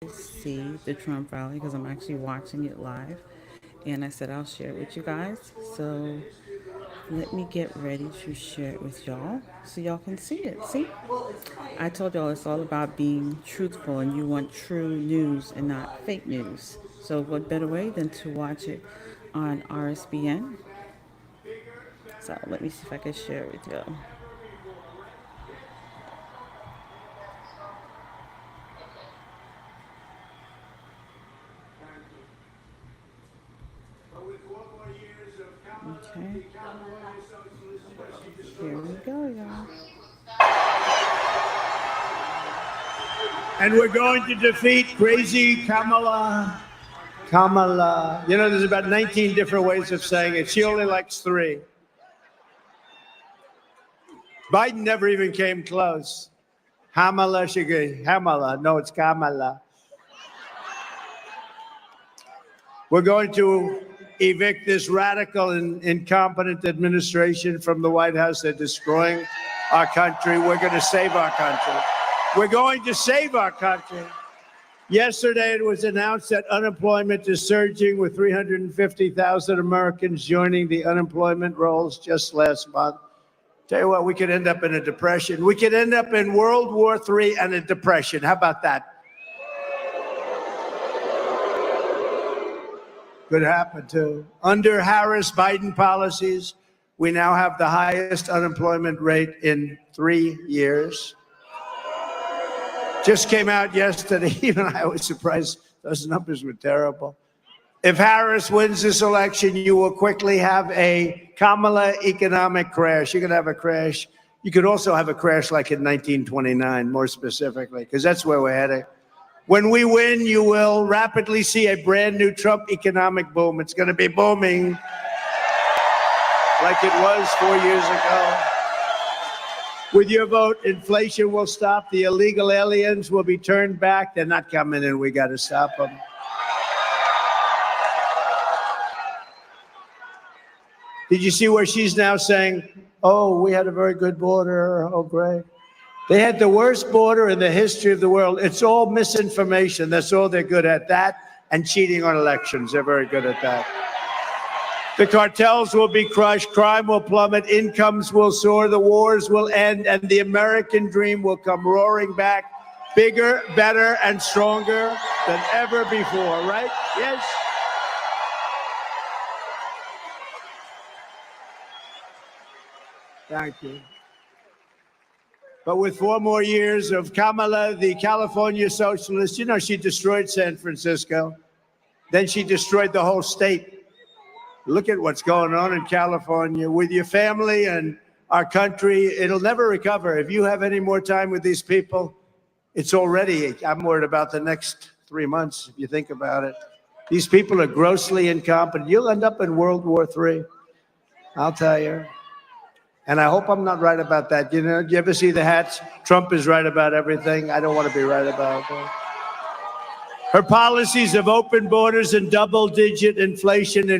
see the Trump rally because I'm actually watching it live. And I said I'll share it with you guys. So let me get ready to share it with y'all so y'all can see it. See? I told y'all it's all about being truthful and you want true news and not fake news. So what better way than to watch it on RSBN? So let me see if I can share it with y'all. Okay. Here we go, y'all. And we're going to defeat crazy Kamala. Kamala. You know, there's about 19 different ways of saying it. She only likes 3. Biden never even came close. Kamala, she goes, Kamala. No, it's Kamala. We're going to evict this radical and incompetent administration from the White House. They're destroying our country. We're going to save our country. We're going to save our country. Yesterday, it was announced that unemployment is surging with 350,000 Americans joining the unemployment rolls just last month. Tell you what, we could end up in a depression. We could end up in World War III and a depression. How about that? Could happen too. Under Harris-Biden policies, we now have the highest unemployment rate in 3 years. Just came out yesterday. Even I was surprised. Those numbers were terrible. If Harris wins this election, you will quickly have a Kamala economic crash. You're going to have a crash. You could also have a crash like in 1929, more specifically, because that's where we're heading. When we win, you will rapidly see a brand new Trump economic boom. It's going to be booming like it was 4 years ago. With your vote, inflation will stop. The illegal aliens will be turned back. They're not coming in. We got to stop them. Did you see where she's now saying, oh, we had a very good border. Oh, great. They had the worst border in the history of the world. It's all misinformation. That's all they're good at, that and cheating on elections. They're very good at that. The cartels will be crushed. Crime will plummet. Incomes will soar. The wars will end. And the American dream will come roaring back, bigger, better, and stronger than ever before, right? Yes? Thank you. But with 4 more years of Kamala, the California socialist, you know, she destroyed San Francisco. Then she destroyed the whole state. Look at what's going on in California. With your family and our country, it'll never recover. If you have any more time with these people, it's already, I'm worried about the next 3 months, if you think about it. These people are grossly incompetent. You'll end up in World War III, I'll tell you. And I hope I'm not right about that. You know, do you ever see the hats? Trump is right about everything. I don't want to be right about that. Her policies of open borders and double-digit inflation,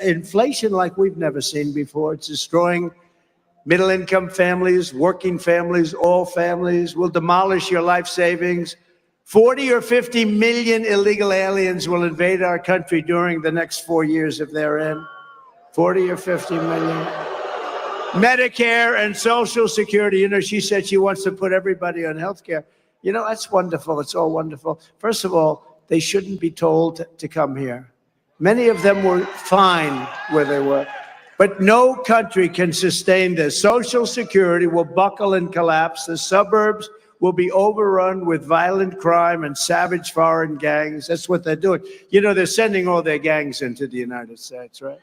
inflation like we've never seen before. It's destroying middle-income families, working families, all families. Will demolish your life savings. 40 or 50 million illegal aliens will invade our country during the next 4 years if they're in. 40 or 50 million. Medicare and Social Security. You know, she said she wants to put everybody on health care. You know, that's wonderful. It's all wonderful. First of all, they shouldn't be told to come here. Many of them were fine where they were. But no country can sustain this. Social Security will buckle and collapse. The suburbs will be overrun with violent crime and savage foreign gangs. That's what they're doing. You know, they're sending all their gangs into the United States, right?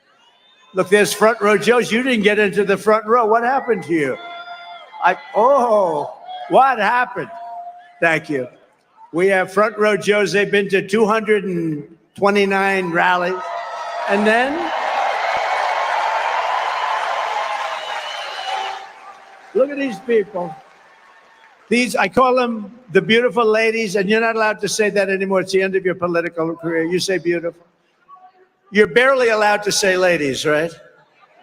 Look, there's front row Joes. You didn't get into the front row. What happened to you? What happened? Thank you. We have front row Joes. They've been to 229 rallies. And then, look at these people. These, I call them the beautiful ladies, and you're not allowed to say that anymore. It's the end of your political career. You say beautiful. You're barely allowed to say ladies, right?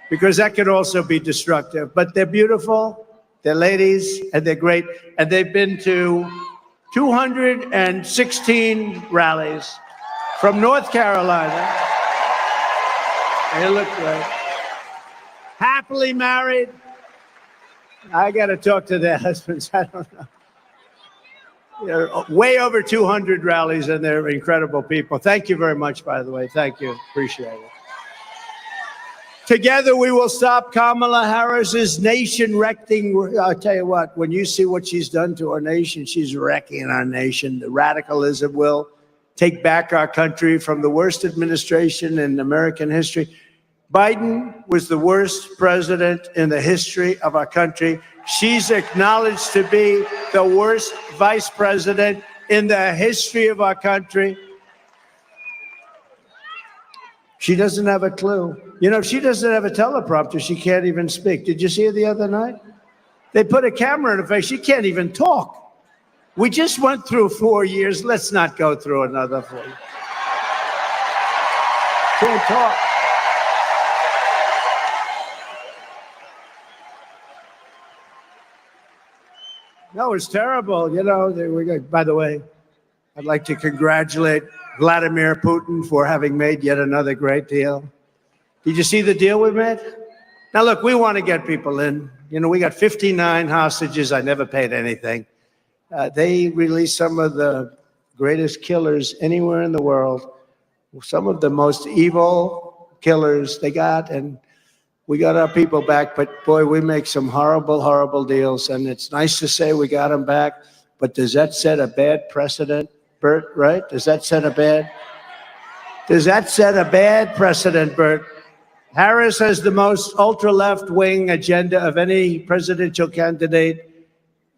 Because that could also be destructive. But they're beautiful, they're ladies, and they're great. And they've been to 216 rallies from North Carolina. They look great. Happily married. I got to talk to their husbands. I don't know. They're way over 200 rallies, and they're incredible people. Thank you very much, by the way. Thank you. Appreciate it. Together, we will stop Kamala Harris's nation-wrecking. I'll tell you what, when you see what she's done to our nation, she's wrecking our nation. The radicalism will take back our country from the worst administration in American history. Biden was the worst president in the history of our country. She's acknowledged to be the worst vice president in the history of our country. She doesn't have a clue. You know, if she doesn't have a teleprompter, she can't even speak. Did you see her the other night? They put a camera in her face. She can't even talk. We just went through 4 years. Let's not go through another 4 years. Can't talk. No, it's terrible. You know, by the way, I'd like to congratulate Vladimir Putin for having made yet another great deal. Did you see the deal we made? Now, look, we want to get people in. You know, we got 59 hostages. I never paid anything. They released some of the greatest killers anywhere in the world, some of the most evil killers they got, and we got our people back. But, boy, we make some horrible, horrible deals, and it's nice to say we got them back, but does that set a bad precedent, Bert, right? Does that set a bad precedent, Bert? Harris has the most ultra-left-wing agenda of any presidential candidate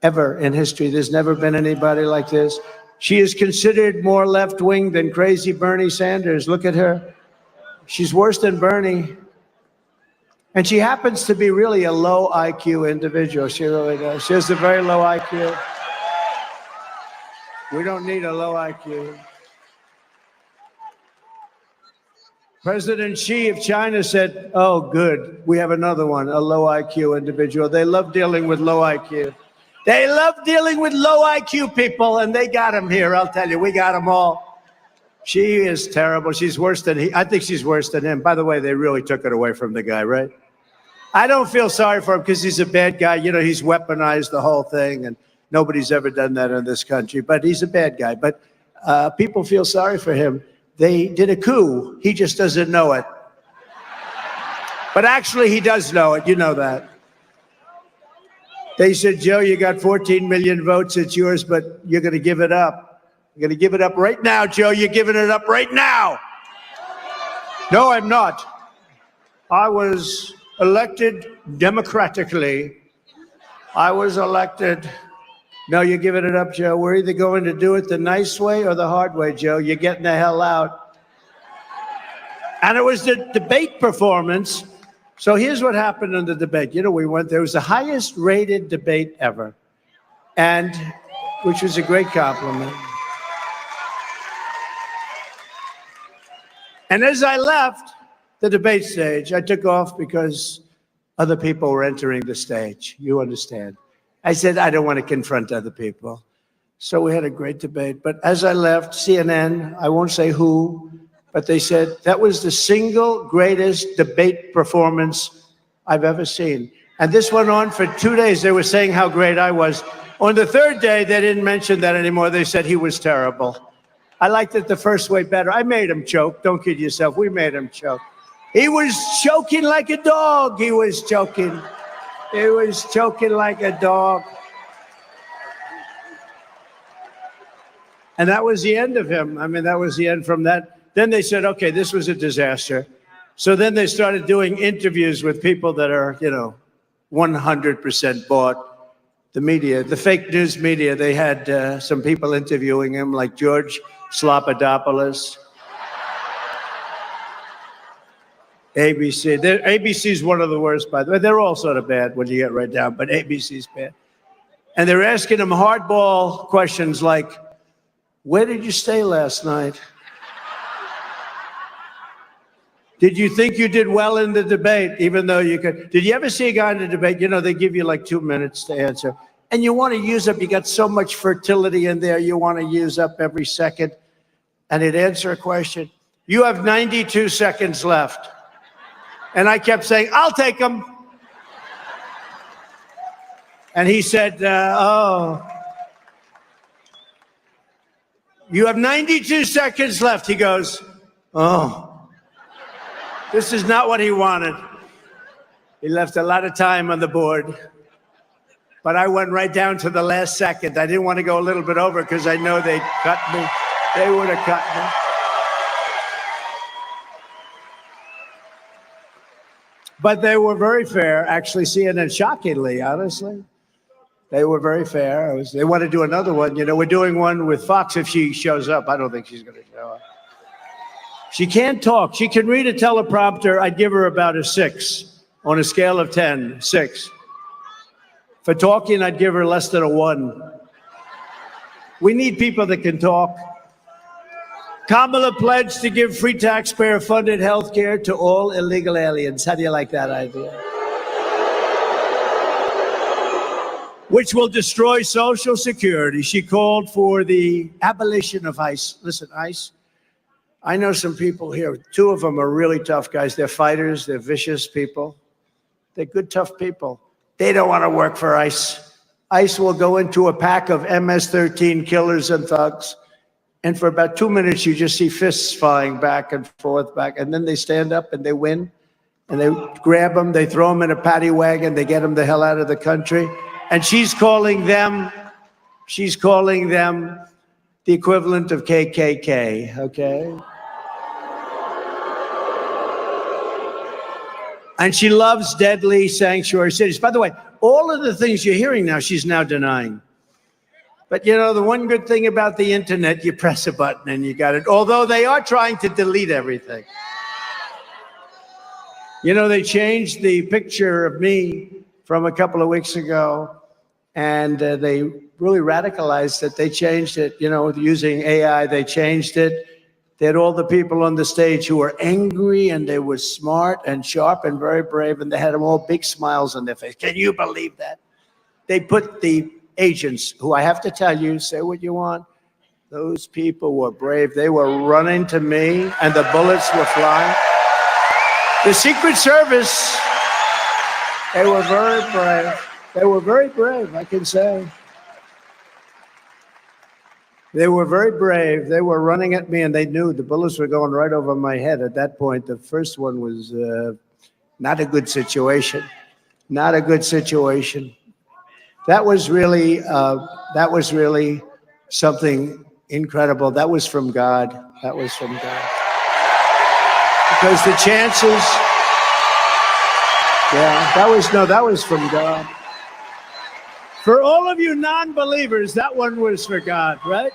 ever in history. There's never been anybody like this. She is considered more left-wing than crazy Bernie Sanders. Look at her. She's worse than Bernie. And she happens to be really a low IQ individual. She really does. She has a very low IQ. We don't need a low IQ. President Xi of China said, oh, good, we have another one, a low IQ individual. They love dealing with low IQ. They love dealing with low IQ people, and they got them here, I'll tell you. We got them all. She is terrible. She's worse than he. I think she's worse than him. By the way, they really took it away from the guy, right? I don't feel sorry for him because he's a bad guy. You know, he's weaponized the whole thing, and nobody's ever done that in this country. But he's a bad guy. But people feel sorry for him. They did a coup. He just doesn't know it. But actually, he does know it. You know that. They said, Joe, you got 14 million votes. It's yours, but you're going to give it up. You're going to give it up right now, Joe. You're giving it up right now. No, I'm not. I was elected democratically. I was elected. No, you're giving it up, Joe. We're either going to do it the nice way or the hard way, Joe. You're getting the hell out. And it was the debate performance. So here's what happened in the debate. You know, there was the highest rated debate ever, and which was a great compliment. And as I left the debate stage, I took off because other people were entering the stage. You understand. I said, I don't want to confront other people. So we had a great debate. But as I left, CNN, I won't say who, but they said, that was the single greatest debate performance I've ever seen. And this went on for 2 days. They were saying how great I was. On the third day, they didn't mention that anymore. They said he was terrible. I liked it the first way better. I made him choke. Don't kid yourself. We made him choke. He was choking like a dog. He was choking. He was choking like a dog. And that was the end of him. I mean, that was the end from that. Then they said, okay, this was a disaster. So then they started doing interviews with people that are, 100% bought. The media, the fake news media, they had some people interviewing him, like George Slopadopoulos. ABC. ABC's one of the worst, by the way. They're all sort of bad when you get right down, but ABC's bad. And they're asking him hardball questions like, where did you stay last night? Did you think you did well in the debate, even though you could? Did you ever see a guy in a debate, they give you like 2 minutes to answer. And you want to use up, you got so much fertility in there, you want to use up every second. And he'd answer a question. You have 92 seconds left. And I kept saying, I'll take them. And he said, oh, you have 92 seconds left. He goes, oh, this is not what he wanted. He left a lot of time on the board. But I went right down to the last second. I didn't want to go a little bit over because I know they'd cut me. They would have cut me. But they were very fair, actually, CNN, shockingly, honestly. They were very fair. They want to do another one. You know, we're doing one with Fox if she shows up. I don't think she's going to show up. She can't talk. She can read a teleprompter. I'd give her about a 6 on a scale of 10, 6. For talking, I'd give her less than a 1. We need people that can talk. Kamala pledged to give free taxpayer-funded health care to all illegal aliens. How do you like that idea? Which will destroy Social Security. She called for the abolition of ICE. Listen, ICE, I know some people here. 2 of them are really tough guys. They're fighters. They're vicious people. They're good, tough people. They don't want to work for ICE. ICE will go into a pack of MS-13 killers and thugs. And for about 2 minutes, you just see fists flying back and forth, and then they stand up and they win. And they grab them, they throw them in a paddy wagon, they get them the hell out of the country. And she's calling them the equivalent of KKK, okay? And she loves deadly sanctuary cities. By the way, all of the things you're hearing now, she's now denying. But you know, the one good thing about the internet, you press a button and you got it. Although they are trying to delete everything. You know, they changed the picture of me from a couple of weeks ago, and they really radicalized it. They changed it, you know, using AI, they changed it. They had all the people on the stage who were angry, and they were smart and sharp and very brave, and they had them all big smiles on their face. Can you believe that? They put the agents, who I have to tell you, say what you want, those people were brave. They were running to me, and the bullets were flying. The Secret Service, they were very brave. They were very brave, I can say. They were very brave. They were running at me, and they knew the bullets were going right over my head. At that point, the first one was not a good situation. Not a good situation. That was really something incredible. That was from God. That was from God. Because the chances, that was from God. For all of you non-believers, that one was for God, right?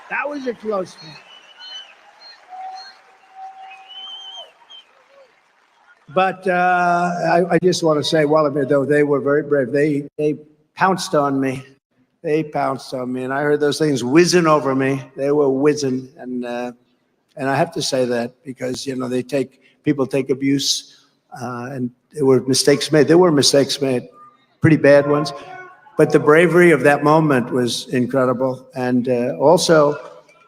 That was a close one. But I just want to say, though, they were very brave. They pounced on me. They pounced on me, and I heard those things whizzing over me. They were whizzing, and I have to say that because, you know, people take abuse, and there were mistakes made. There were mistakes made, pretty bad ones. But the bravery of that moment was incredible. And also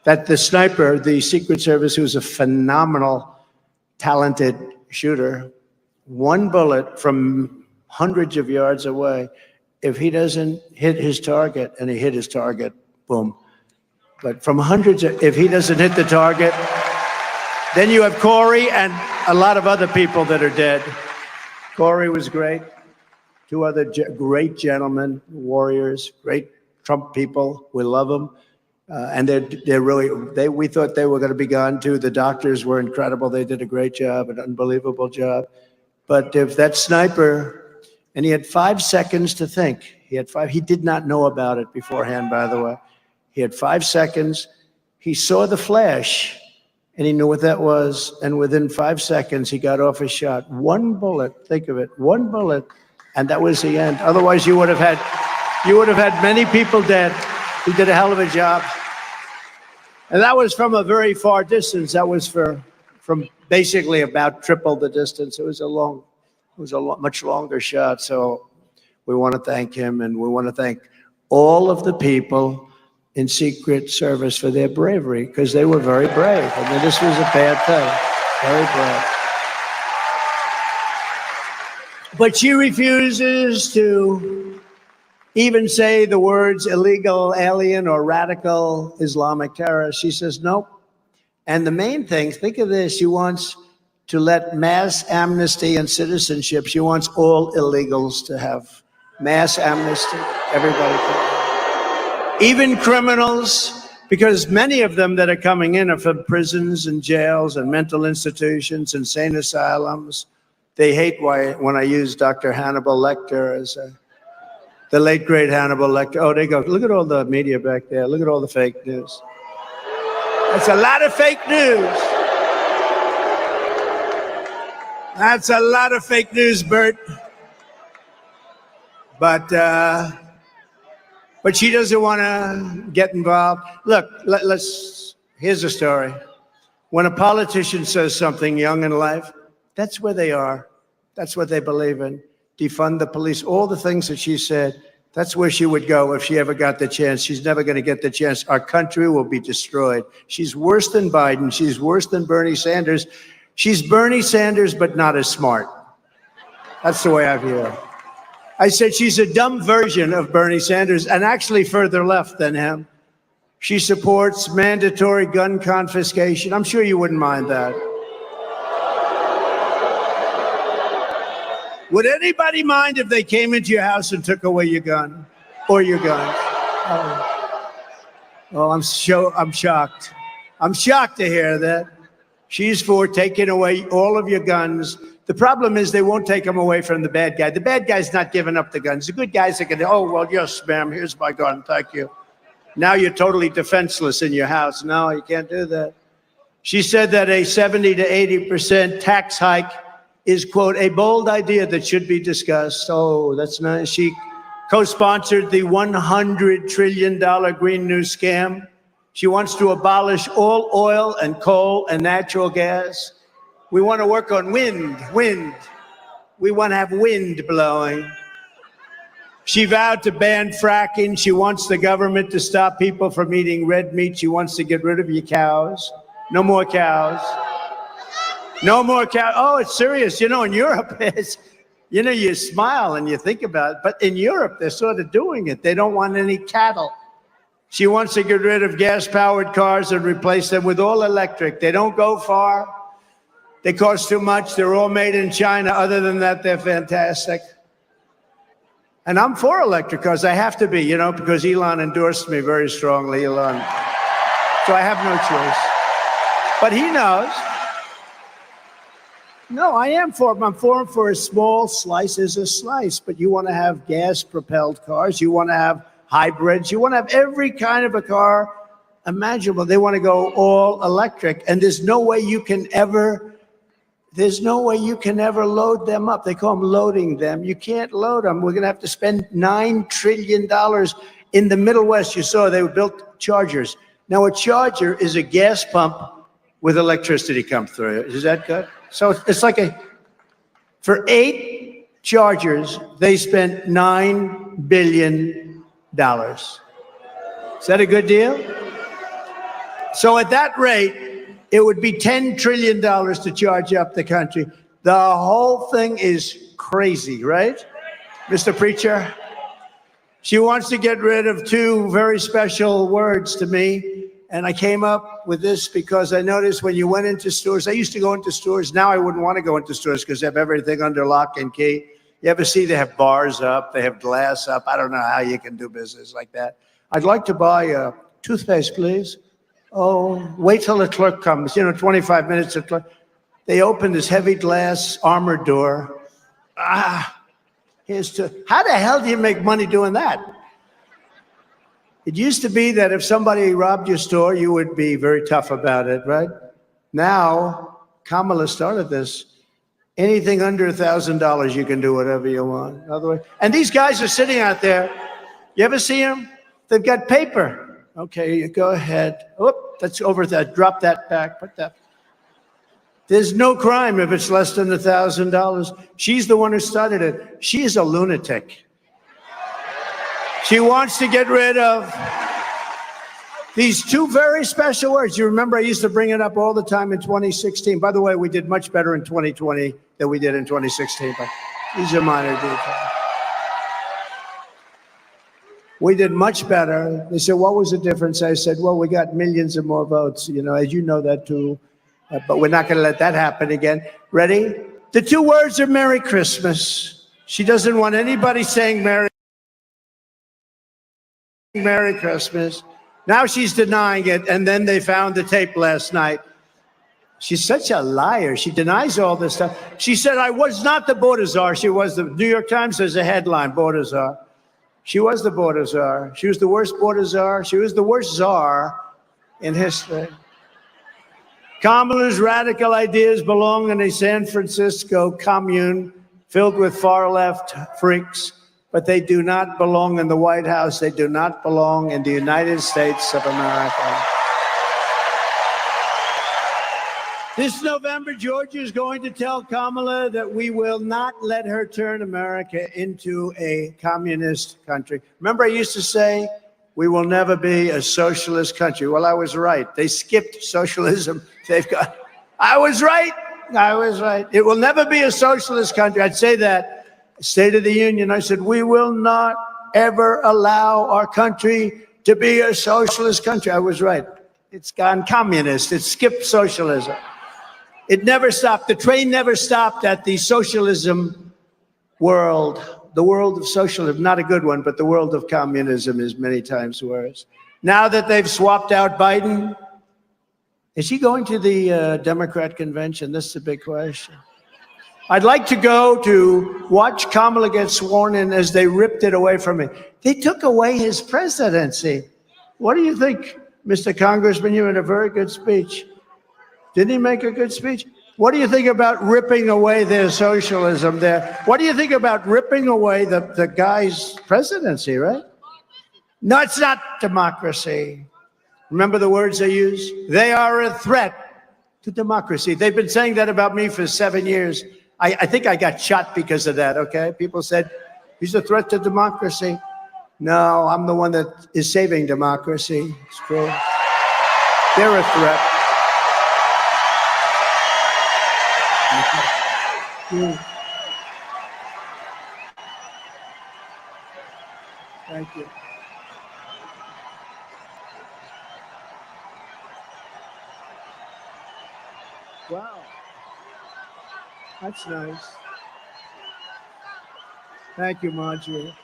that the sniper, the Secret Service, who was a phenomenal, talented shooter, 1 bullet from hundreds of yards away, if he doesn't hit his target, and he hit his target, boom. But from hundreds, if he doesn't hit the target, then you have Corey and a lot of other people that are dead. Corey was great. 2 other great gentlemen, warriors, great Trump people. We love them. And they're really, we thought they were going to be gone too. The doctors were incredible. They did a great job, an unbelievable job. But if that sniper, and he had 5 seconds to think. He did not know about it beforehand, by the way. He had 5 seconds. He saw the flash, and he knew what that was. And within 5 seconds, he got off his shot. 1 bullet, think of it, 1 bullet, and that was the end. Otherwise, you would have had many people dead. He did a hell of a job. And that was from a very far distance. That was from basically about triple the distance. It was a long, was a much longer shot. So we want to thank him, and we want to thank all of the people in Secret Service for their bravery, because they were very brave. I mean, this was a bad thing. Very brave. But she refuses to even say the words illegal alien or radical Islamic terrorist. She says nope. And the main thing, think of this, she wants to let mass amnesty and citizenship. She wants all illegals to have mass amnesty. Everybody can. Even criminals, because many of them that are coming in are from prisons and jails and mental institutions, insane asylums. They hate when I use Dr. Hannibal Lecter as the late, great Hannibal Lecter. Oh, they go, look at all the media back there. Look at all the fake news. That's a lot of fake news. That's a lot of fake news, Bert. But she doesn't want to get involved. Look, here's a story. When a politician says something young in life, that's where they are. That's what they believe in. Defund the police, all the things that she said, that's where she would go if she ever got the chance. She's never going to get the chance. Our country will be destroyed. She's worse than Biden. She's worse than Bernie Sanders. She's Bernie Sanders, but not as smart. That's the way I view her. I said she's a dumb version of Bernie Sanders, and actually further left than him. She supports mandatory gun confiscation. I'm sure you wouldn't mind that. Would anybody mind if they came into your house and took away your gun or your guns? Oh, I'm shocked. I'm shocked to hear that. She's for taking away all of your guns. The problem is they won't take them away from the bad guy. The bad guy's not giving up the guns. The good guys are going to, oh, well, yes, ma'am, here's my gun. Thank you. Now you're totally defenseless in your house. No, you can't do that. She said that a 70 to 80% tax hike is, quote, a bold idea that should be discussed. Oh, that's nice. She co-sponsored the $100 trillion Green New Scam. She wants to abolish all oil and coal and natural gas. We want to work on wind. We want to have wind blowing. She vowed to ban fracking. She wants the government to stop people from eating red meat. She wants to get rid of your cows. No more cows. No more cows. Oh, it's serious. You know, in Europe, you smile and you think about it. But in Europe, they're sort of doing it. They don't want any cattle. She wants to get rid of gas-powered cars and replace them with all electric. They don't go far. They cost too much. They're all made in China. Other than that, they're fantastic. And I'm for electric cars. I have to be, because Elon endorsed me very strongly, Elon. So I have no choice. But he knows. No, I am for him. I'm for him for a small slice is a slice. But you want to have gas-propelled cars. You want to have hybrids. You want to have every kind of a car imaginable. They want to go all electric. And there's no way you can ever load them up. They call them loading them. You can't load them. We're going to have to spend $9 trillion in the Middle West. You saw they built chargers. Now, a charger is a gas pump with electricity come through it. Is that good? So it's like for 8 chargers, they spent $9 billion. Is that a good deal? So at that rate, it would be $10 trillion to charge up the country. The whole thing is crazy, right, Mr. Preacher? She wants to get rid of 2 very special words to me. And I came up with this because I noticed when you went into stores, I used to go into stores. Now I wouldn't want to go into stores because they have everything under lock and key. You ever see they have bars up, they have glass up? I don't know how you can do business like that. I'd like to buy a toothpaste, please. Oh, wait till the clerk comes. 25 minutes. They open this heavy glass armored door. How the hell do you make money doing that? It used to be that if somebody robbed your store, you would be very tough about it, right? Now, Kamala started this. Anything under $1,000, you can do whatever you want. Otherwise, and these guys are sitting out there. You ever see them? They've got paper. Okay, you go ahead. Oop, that's over that. Drop that back. Put that. There's no crime if it's less than $1,000. She's the one who started it. She is a lunatic. She wants to get rid of these two very special words. You remember I used to bring it up all the time in 2016. By the way, we did much better in 2020 than we did in 2016, but these are minor details. We did much better. They said, what was the difference? I said, well, we got millions of more votes. You know, as you know that too. But we're not going to let that happen again. Ready? The two words are Merry Christmas. She doesn't want anybody saying Merry Christmas. Now she's denying it, and then they found the tape last night. She's such a liar. She denies all this stuff. She said, I was not the border czar. She was the New York Times has a headline, border czar. She was the border czar. She was the worst border czar. She was the worst czar in history. Kamala's radical ideas belong in a San Francisco commune filled with far-left freaks, but they do not belong in the White House. They do not belong in the United States of America. This November, Georgia is going to tell Kamala that we will not let her turn America into a communist country. Remember, I used to say, we will never be a socialist country. Well, I was right. They skipped socialism. I was right. I was right. It will never be a socialist country. I'd say that. State of the Union, I said, we will not ever allow our country to be a socialist country. I was right. It's gone communist. It skipped socialism. It never stopped. The train never stopped at the socialism world. The world of socialism, not a good one, but the world of communism is many times worse. Now that they've swapped out Biden, is he going to the Democrat convention? This is a big question. I'd like to go to watch Kamala get sworn in as they ripped it away from him. They took away his presidency. What do you think, Mr. Congressman? You had a very good speech. Didn't he make a good speech? What do you think about ripping away their socialism there? What do you think about ripping away the guy's presidency, right? No, it's not democracy. Remember the words they use? They are a threat to democracy. They've been saying that about me for 7 years. I think I got shot because of that, okay? People said, he's a threat to democracy. No, I'm the one that is saving democracy. It's true. They're a threat. Thank you. Wow. That's nice. Thank you, Marjorie.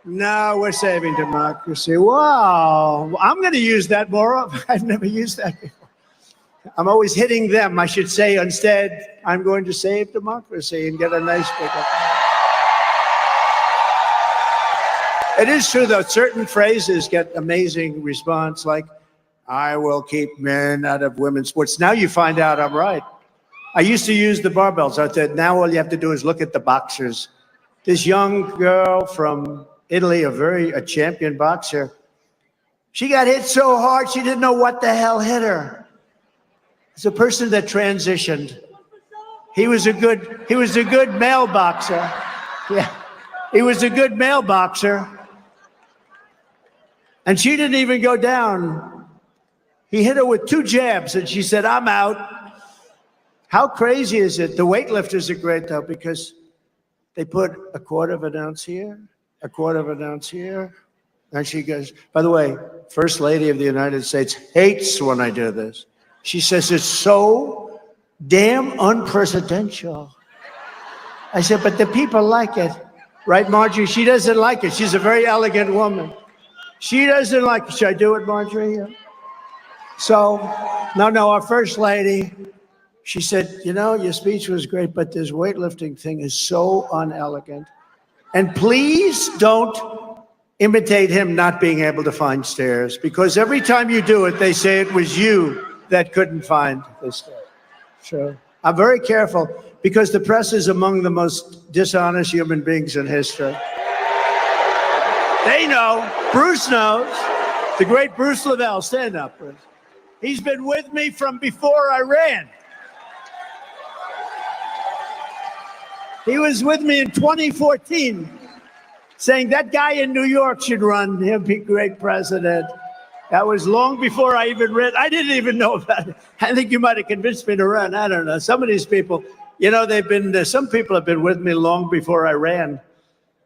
No, we're saving democracy. Wow. I'm going to use that more often. I've never used that before. I'm always hitting them. I should say instead, I'm going to save democracy and get a nice pickup. It is true, though, certain phrases get amazing response, like, I will keep men out of women's sports. Now you find out I'm right. I used to use the barbells. I said, now all you have to do is look at the boxers. This young girl from Italy, a champion boxer, she got hit so hard she didn't know what the hell hit her. It's a person that transitioned. He was a good male boxer. Yeah, he was a good male boxer. And she didn't even go down. He hit her with 2 jabs, and she said, I'm out. How crazy is it? The weightlifters are great, though, because they put a 1/4 of an ounce here, a 1/4 of an ounce here. And she goes, by the way, First Lady of the United States hates when I do this. She says, it's so damn unpresidential. I said, but the people like it. Right, Marjorie? She doesn't like it. She's a very elegant woman. She doesn't like it. Should I do it, Marjorie? Yeah. So, no, our First Lady, she said, you know, your speech was great, but this weightlifting thing is so unelegant. And please don't imitate him not being able to find stairs, because every time you do it, they say it was you that couldn't find the stairs. So I'm very careful, because the press is among the most dishonest human beings in history. They know. Bruce knows. The great Bruce Lavelle. Stand up, Bruce. He's been with me from before I ran. He was with me in 2014 saying that guy in New York should run. He'll be great president. That was long before I even read. I didn't even know about it. I think you might have convinced me to run. I don't know. Some of these people, you know, some people have been with me long before I ran.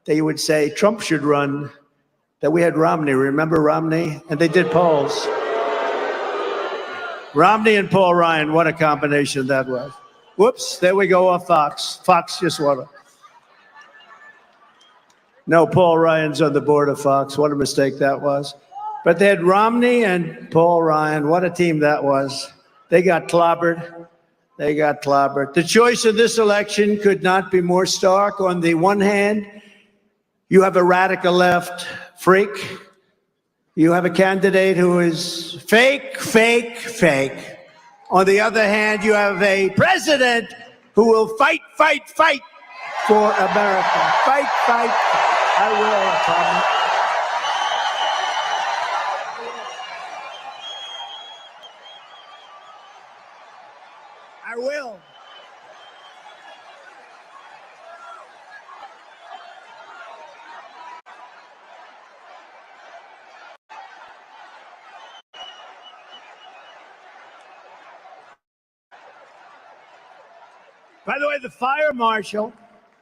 They would say Trump should run. That we had Romney. Remember Romney? And they did polls. Romney and Paul Ryan, what a combination that was. Whoops, there we go off Fox. Fox just won it. No, Paul Ryan's on the board of Fox. What a mistake that was. But they had Romney and Paul Ryan. What a team that was. They got clobbered. They got clobbered. The choice of this election could not be more stark. On the one hand, you have a radical left freak. You have a candidate who is fake, fake, fake. On the other hand, you have a president who will fight, fight, fight for America. Fight, fight. I will, I promise. I will. By the way, the fire marshal,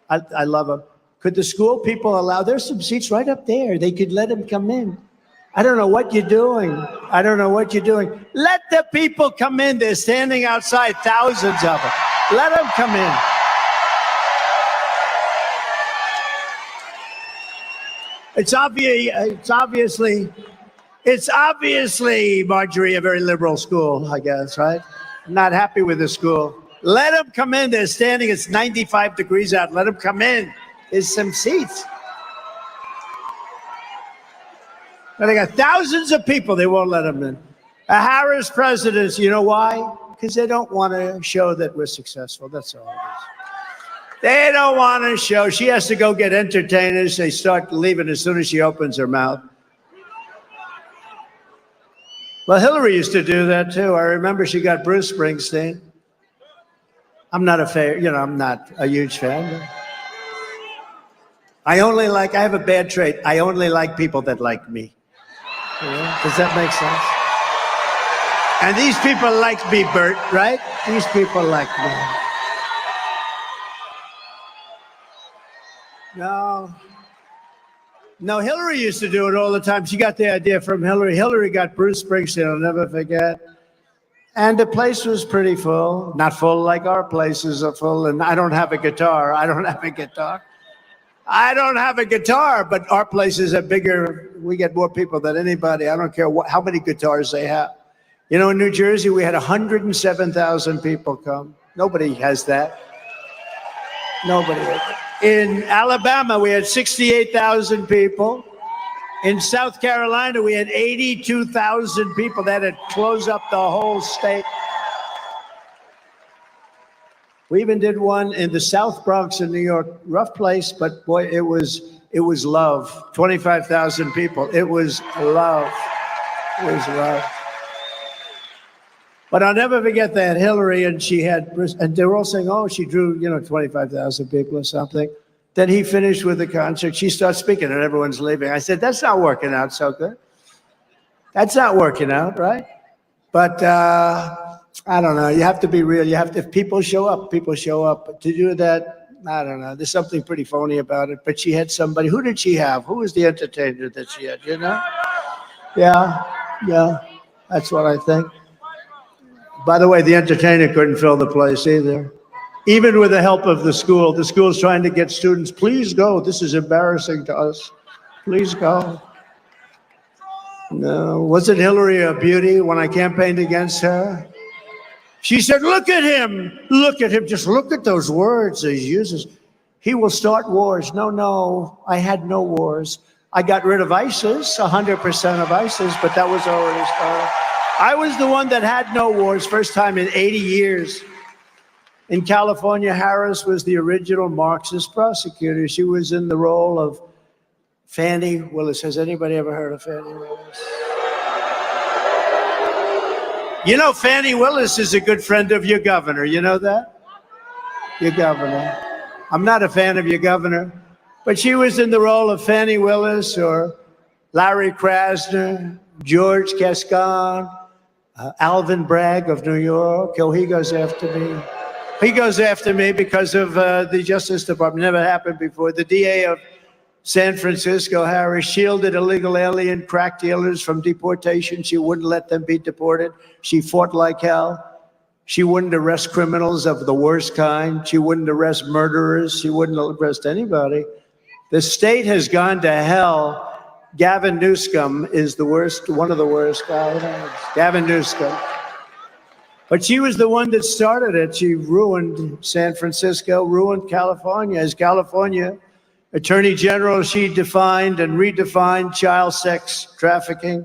I love him. Could the school people allow, there's some seats right up there. They could let him come in. I don't know what you're doing. I don't know what you're doing. Let the people come in. They're standing outside, thousands of them. Let them come in. It's obviously, Marjorie, a very liberal school, I guess, right? I'm not happy with the school. Let them come in. They're standing. It's 95 degrees out. Let them come in. There's some seats. But they got thousands of people. They won't let them in. A Harris presidency. You know why? Because they don't want to show that we're successful. That's all it is. They don't want to show. She has to go get entertainers. They start leaving as soon as she opens her mouth. Well, Hillary used to do that too. I remember she got Bruce Springsteen. I'm not I'm not a huge fan. I have a bad trait. I only like people that like me. Yeah. Does that make sense? And these people like me, Bert, right? These people like me. No, Hillary used to do it all the time. She got the idea from Hillary. Hillary got Bruce Springsteen, I'll never forget. And the place was pretty full. Not full like our places are full. And I don't have a guitar. I don't have a guitar, but our places are bigger. We get more people than anybody. I don't care how many guitars they have. You know, in New Jersey, we had 107,000 people come. Nobody has that. Nobody. In Alabama, we had 68,000 people. In South Carolina, we had 82,000 people. That had closed up the whole state. We even did one in the South Bronx in New York. Rough place, but boy, it was love. 25,000 people. It was love. It was love. But I'll never forget that Hillary, and she had, and they were all saying, oh, she drew, 25,000 people or something. Then he finished with the concert. She starts speaking and everyone's leaving. I said, that's not working out so good. That's not working out, right? But I don't know. You have to be real. If people show up, people show up. To do that, I don't know. There's something pretty phony about it. But she had somebody. Who did she have? Who was the entertainer that she had, Yeah, that's what I think. By the way, the entertainer couldn't fill the place either. Even with the help of the school's trying to get students, please go. This is embarrassing to us. Please go. No, wasn't Hillary a beauty when I campaigned against her? She said, look at him, just look at those words he uses. He will start wars. No, I had no wars. I got rid of ISIS, 100% of ISIS, but that was already started. I was the one that had no wars, first time in 80 years. In California, Harris was the original Marxist prosecutor. She was in the role of Fannie Willis. Has anybody ever heard of Fannie Willis? You know, Fannie Willis is a good friend of your governor. You know that? Your governor. I'm not a fan of your governor, but she was in the role of Fannie Willis or Larry Krasner, George Gascon, Alvin Bragg of New York. Oh, he goes after me. He goes after me because of the Justice Department. Never happened before. The DA of San Francisco, Harris, shielded illegal alien crack dealers from deportation. She wouldn't let them be deported. She fought like hell. She wouldn't arrest criminals of the worst kind. She wouldn't arrest murderers. She wouldn't arrest anybody. The state has gone to hell. Gavin Newsom is the worst, one of the worst guys. Gavin Newsom. But she was the one that started it. She ruined San Francisco, ruined California. As California Attorney General, she defined and redefined child sex trafficking,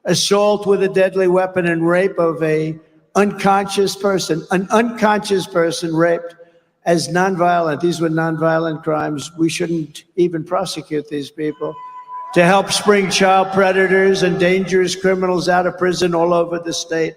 assault with a deadly weapon, and rape of an unconscious person raped as nonviolent. These were nonviolent crimes. We shouldn't even prosecute these people. To help spring child predators and dangerous criminals out of prison all over the state.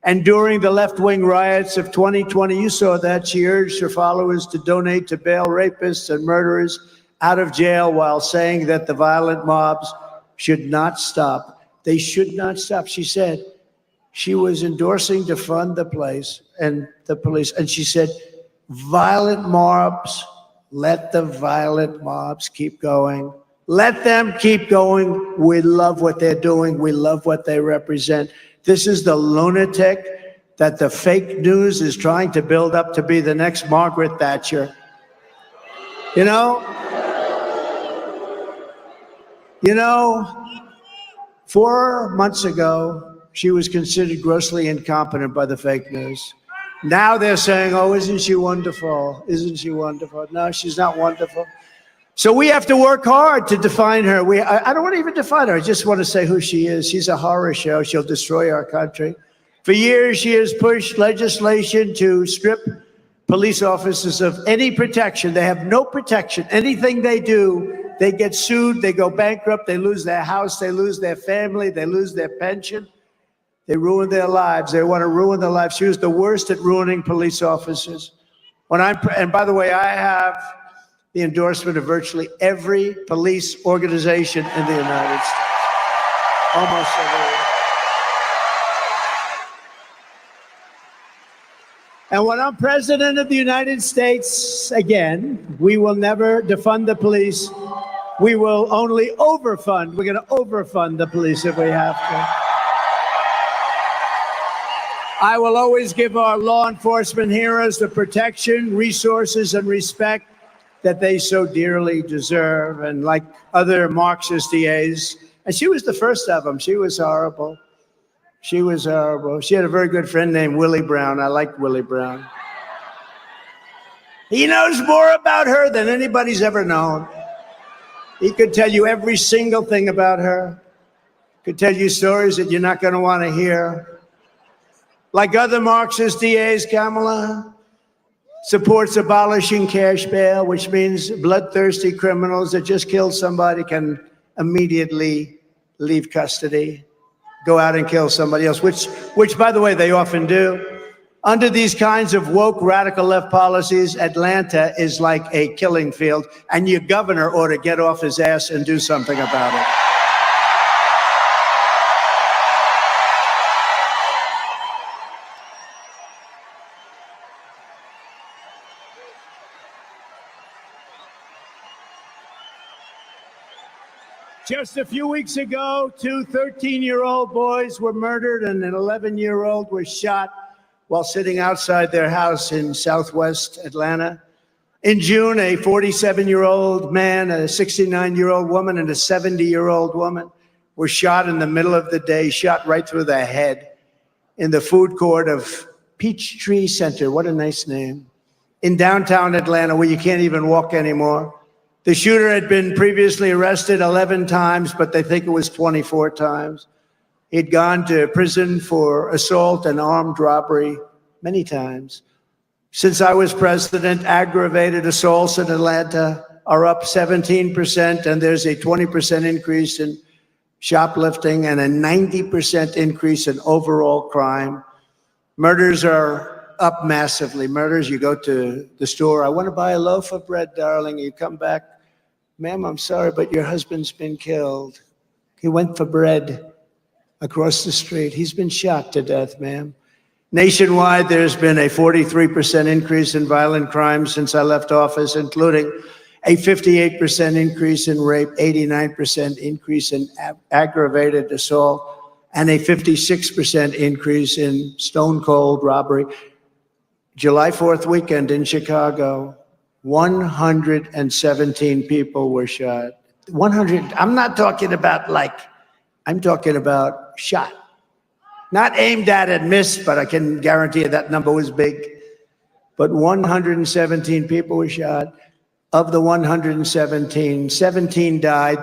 And during the left-wing riots of 2020, you saw that she urged her followers to donate to bail rapists and murderers out of jail while saying that the violent mobs should not stop. They should not stop. She said she was endorsing to fund the police, and she said, violent mobs, let the violent mobs keep going. Let them keep going. We love what they're doing. We love what they represent. This is the lunatic that the fake news is trying to build up to be the next Margaret Thatcher. You know, 4 months ago, she was considered grossly incompetent by the fake news. Now they're saying, oh, isn't she wonderful? Isn't she wonderful? No, she's not wonderful. So we have to work hard to define her. I don't want to even define her. I just want to say who she is. She's a horror show. She'll destroy our country. For years, she has pushed legislation to strip police officers of any protection. They have no protection. Anything they do, they get sued, they go bankrupt, they lose their house, they lose their family, they lose their pension. They ruin their lives. They want to ruin their lives. She was the worst at ruining police officers. And by the way, I have the endorsement of virtually every police organization in the United States. Almost every. And when I'm president of the United States, again, we will never defund the police. We will only overfund. We're going to overfund the police if we have to. I will always give our law enforcement heroes the protection, resources, and respect that they so dearly deserve. And like other Marxist DAs, and she was the first of them. She was horrible. She was horrible. She had a very good friend named Willie Brown. I liked Willie Brown. He knows more about her than anybody's ever known. He could tell you every single thing about her. Could tell you stories that you're not going to want to hear. Like other Marxist DAs, Kamala supports abolishing cash bail, which means bloodthirsty criminals that just killed somebody can immediately leave custody, go out and kill somebody else, which by the way, they often do. Under these kinds of woke radical left policies, Atlanta is like a killing field, and your governor ought to get off his ass and do something about it. Just a few weeks ago, 2 13-year-old boys were murdered and an 11-year-old was shot while sitting outside their house in southwest Atlanta. In June, a 47-year-old man, a 69-year-old woman, and a 70-year-old woman were shot in the middle of the day, shot right through the head in the food court of Peachtree Center. What a nice name. In downtown Atlanta, where you can't even walk anymore. The shooter had been previously arrested 11 times, but they think it was 24 times. He'd gone to prison for assault and armed robbery many times. Since I was president, aggravated assaults in Atlanta are up 17%, and there's a 20% increase in shoplifting and a 90% increase in overall crime. Murders are up massively. Murders, you go to the store, I want to buy a loaf of bread, darling. You come back, ma'am, I'm sorry, but your husband's been killed. He went for bread across the street. He's been shot to death, ma'am. Nationwide, there's been a 43% increase in violent crime since I left office, including a 58% increase in rape, 89% increase in aggravated assault, and a 56% increase in stone cold robbery. July 4th weekend in Chicago, 117 people were shot. 100, I'm not talking about I'm talking about shot. Not aimed at and missed, but I can guarantee you that number was big. But 117 people were shot. Of the 117, 17 died.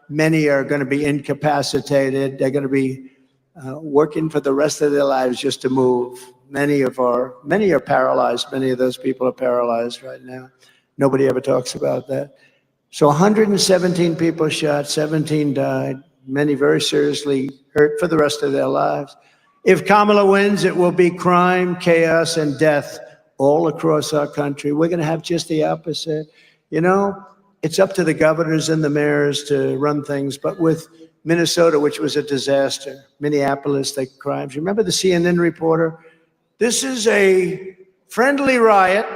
Many are going to be incapacitated. They're going to be working for the rest of their lives just to move. Many are paralyzed. Many of those people are paralyzed right now. Nobody ever talks about that. So 117 people shot, 17 died, many very seriously hurt for the rest of their lives. If Kamala wins, it will be crime, chaos, and death all across our country. We're going to have just the opposite. You know, it's up to the governors and the mayors to run things, but with Minnesota, which was a disaster, Minneapolis, the crimes. Remember the CNN reporter? This is a friendly riot.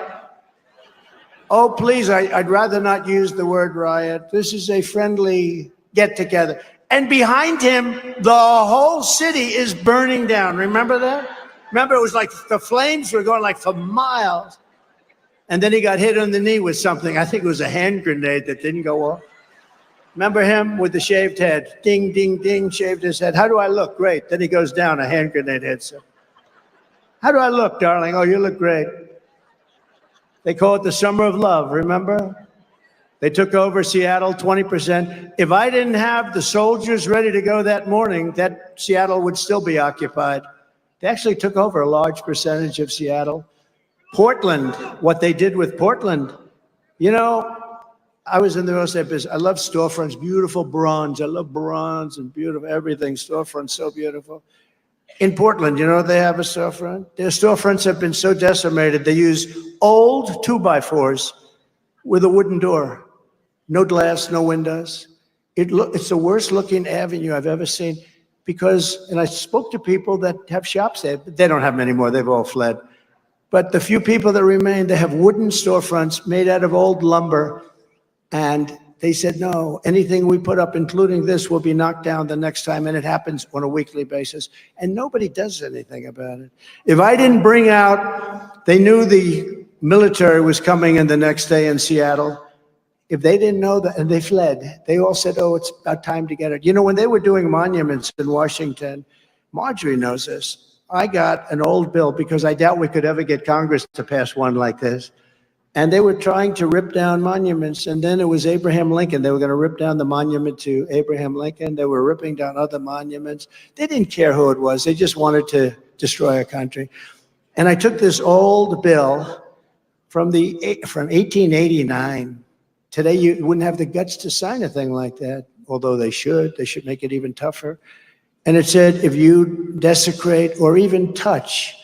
Oh, please, I'd rather not use the word riot. This is a friendly get-together. And behind him, the whole city is burning down. Remember that? Remember, it was like the flames were going like for miles. And then he got hit on the knee with something. I think it was a hand grenade that didn't go off. Remember him with the shaved head? Ding, ding, ding, shaved his head. How do I look? Great. Then he goes down, a hand grenade hits him. How do I look, darling? Oh, you look great. They call it the summer of love, remember? They took over Seattle, 20%. If I didn't have the soldiers ready to go that morning, that Seattle would still be occupied. They actually took over a large percentage of Seattle. Portland, what they did with Portland. You know, I was in the real estate business. I love storefronts, beautiful bronze. I love bronze and beautiful everything. Storefronts, so beautiful. In Portland, you know they have a storefront? Their storefronts have been so decimated, they use old 2x4s with a wooden door. No glass, no windows. It's the worst looking avenue I've ever seen because, and I spoke to people that have shops there. They don't have them anymore. They've all fled. But the few people that remain, they have wooden storefronts made out of old lumber. And they said, no, anything we put up, including this, will be knocked down the next time. And it happens on a weekly basis. And nobody does anything about it. If I didn't bring out, they knew the military was coming in the next day in Seattle. If they didn't know that, and they fled, they all said, oh, it's about time to get it. You know, when they were doing monuments in Washington, Marjorie knows this. I got an old bill because I doubt we could ever get Congress to pass one like this. And they were trying to rip down monuments. And then it was Abraham Lincoln. They were going to rip down the monument to Abraham Lincoln. They were ripping down other monuments. They didn't care who it was. They just wanted to destroy our country. And I took this old bill from 1889. Today, you wouldn't have the guts to sign a thing like that, although they should. They should make it even tougher. And it said, if you desecrate or even touch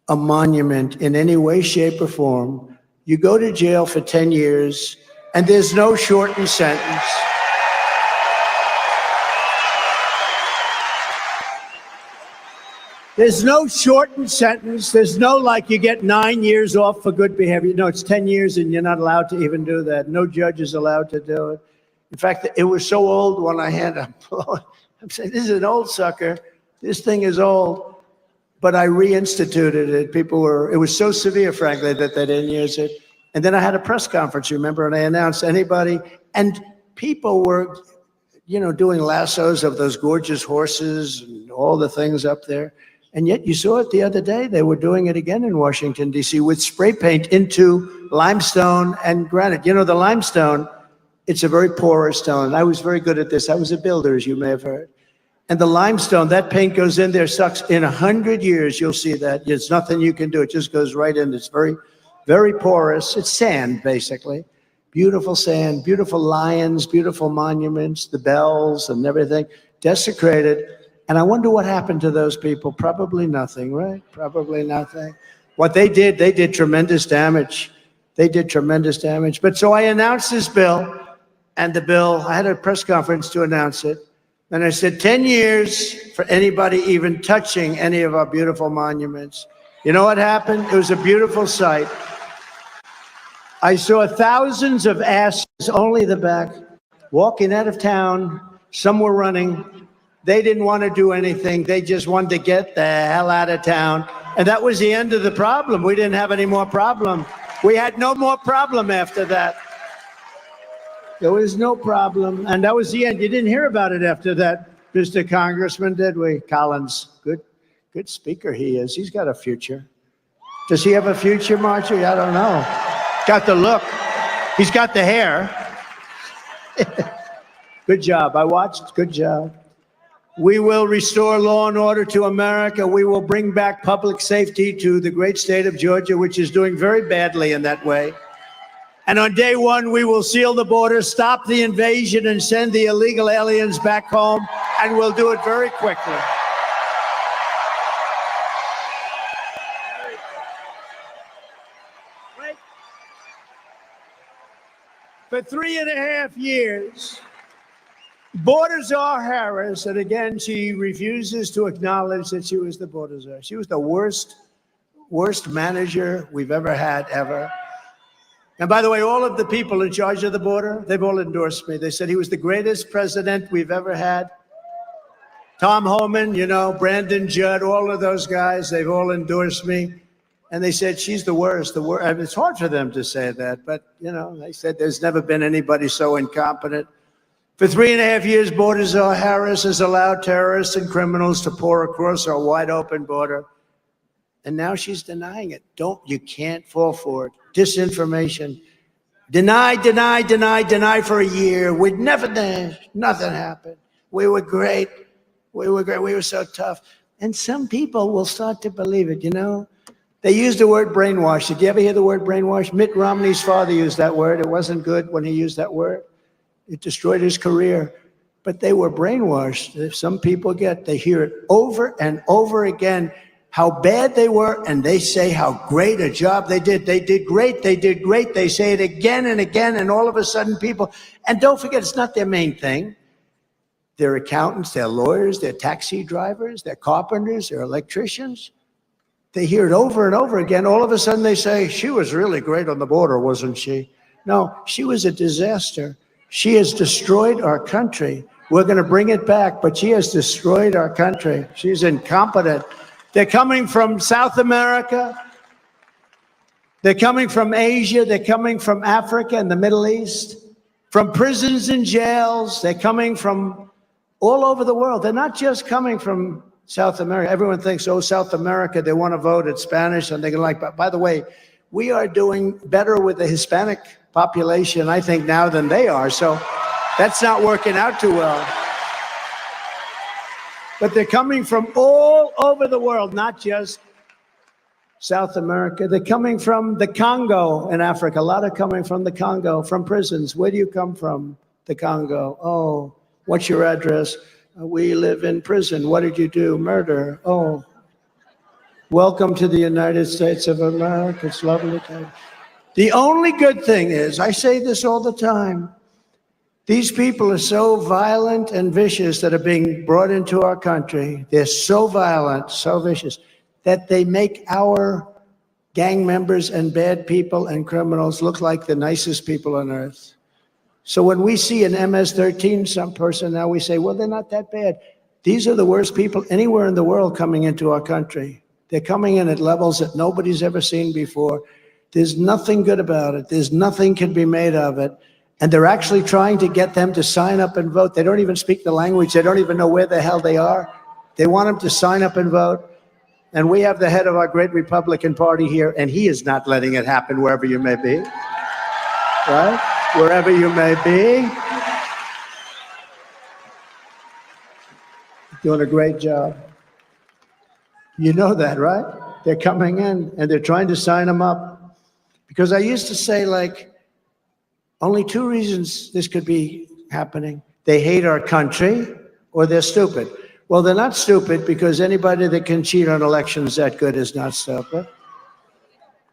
a monument in any way, shape, or form, you go to jail for 10 years, and there's no shortened sentence. There's no shortened sentence. There's no like you get 9 years off for good behavior. No, it's 10 years and you're not allowed to even do that. No judge is allowed to do it. In fact, it was so old when I had I'm saying, this is an old sucker. This thing is old. But I reinstituted it. It was so severe, frankly, that they didn't use it. And then I had a press conference, remember, and I announced anybody, and people were, you know, doing lassos of those gorgeous horses and all the things up there. And yet you saw it the other day. They were doing it again in Washington, D.C. with spray paint into limestone and granite. You know, the limestone, it's a very porous stone. I was very good at this. I was a builder, as you may have heard. And the limestone, that paint goes in there, sucks. In 100 years, you'll see that. There's nothing you can do. It just goes right in. It's very, very porous. It's sand, basically. Beautiful sand, beautiful lions, beautiful monuments, the bells and everything, desecrated. And I wonder what happened to those people. Probably nothing, right? Probably nothing. What they did tremendous damage. They did tremendous damage. But so I announced this bill, and the bill, I had a press conference to announce it. And I said, 10 years for anybody even touching any of our beautiful monuments. You know what happened? It was a beautiful sight. I saw thousands of asses, only the back, walking out of town. Some were running. They didn't want to do anything. They just wanted to get the hell out of town. And that was the end of the problem. We didn't have any more problem. We had no more problem after that. There was no problem. And that was the end. You didn't hear about it after that, Mr. Congressman, did we? Collins, good speaker he is. He's got a future. Does he have a future, Marjorie? I don't know. Got the look. He's got the hair. Good job. I watched. Good job. We will restore law and order to America. We will bring back public safety to the great state of Georgia, which is doing very badly in that way. And on day one, we will seal the border, stop the invasion, and send the illegal aliens back home, and we'll do it very quickly. For 3.5 years, Border Czar Harris, and again, she refuses to acknowledge that she was the border czar. She was the worst manager we've ever had, ever. And by the way, all of the people in charge of the border, they've all endorsed me. They said he was the greatest president we've ever had. Tom Homan, you know, Brandon Judd, all of those guys, they've all endorsed me. And they said, she's the worst, the worst. I mean, it's hard for them to say that, but, you know, they said there's never been anybody so incompetent. For 3.5 years, Border Czar Harris has allowed terrorists and criminals to pour across our wide open border. And now she's denying it. You can't fall for it. Disinformation. Deny for a year. We'd never done. Nothing happened. We were great. We were so tough. And some people will start to believe it, you know. They used the word brainwash. Did you ever hear the word brainwash? Mitt Romney's father used that word. It wasn't good when he used that word. It destroyed his career. But they were brainwashed. If some people they hear it over and over again, how bad they were, and they say how great a job they did. They did great, they did great. They say it again and again, and all of a sudden people, and don't forget, it's not their main thing. They're accountants, they're lawyers, they're taxi drivers, they're carpenters, they're electricians. They hear it over and over again. All of a sudden they say, she was really great on the border, wasn't she? No, she was a disaster. She has destroyed our country. We're going to bring it back, but she has destroyed our country. She's incompetent. They're coming from South America. They're coming from Asia. They're coming from Africa and the Middle East, from prisons and jails. They're coming from all over the world. They're not just coming from South America. Everyone thinks, oh, South America, they want to vote in Spanish and they can but by the way, we are doing better with the Hispanic population, I think, now than they are. So that's not working out too well. But they're coming from all over the world, not just South America. They're coming from the Congo in Africa. A lot are coming from the Congo, from prisons. Where do you come from? The Congo. Oh, what's your address? We live in prison. What did you do? Murder. Oh, welcome to the United States of America. It's lovely to have you. The only good thing is, I say this all the time, these people are so violent and vicious that are being brought into our country. They're so violent, so vicious, that they make our gang members and bad people and criminals look like the nicest people on earth. So when we see an MS-13 some person now, we say, well, they're not that bad. These are the worst people anywhere in the world coming into our country. They're coming in at levels that nobody's ever seen before. There's nothing good about it. There's nothing can be made of it. And they're actually trying to get them to sign up and vote. They don't even speak the language. They don't even know where the hell they are. They want them to sign up and vote. And we have the head of our great Republican Party here, and he is not letting it happen wherever you may be. Right? Wherever you may be. Doing a great job. You know that, right? They're coming in, and they're trying to sign them up. Because I used to say, like, only two reasons this could be happening. They hate our country, or they're stupid. Well, they're not stupid, because anybody that can cheat on elections that good is not stupid.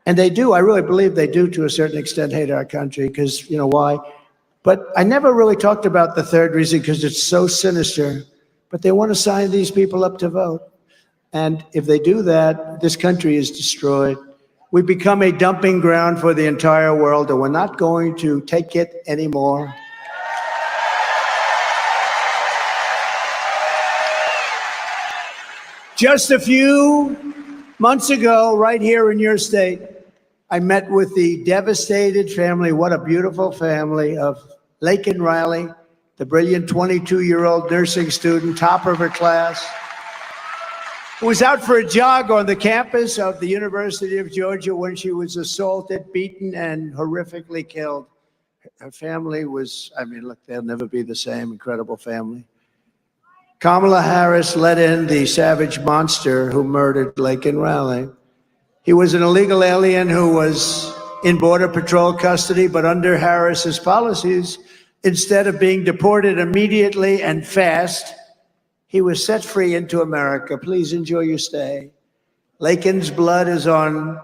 And they do, I really believe they do to a certain extent hate our country because, you know, why? But I never really talked about the third reason because it's so sinister. But they want to sign these people up to vote. And if they do that, this country is destroyed. We become a dumping ground for the entire world, and we're not going to take it anymore. Just a few months ago, right here in your state, I met with the devastated family. What a beautiful family of Laken Riley, the brilliant 22-year-old nursing student, top of her class, who was out for a jog on the campus of the University of Georgia when she was assaulted, beaten, and horrifically killed. Her family was, I mean, look, they'll never be the same. Incredible family. Kamala Harris let in the savage monster who murdered Laken Riley. He was an illegal alien who was in Border Patrol custody, but under Harris's policies, instead of being deported immediately and fast, he was set free into America. Please enjoy your stay. Laken's blood is on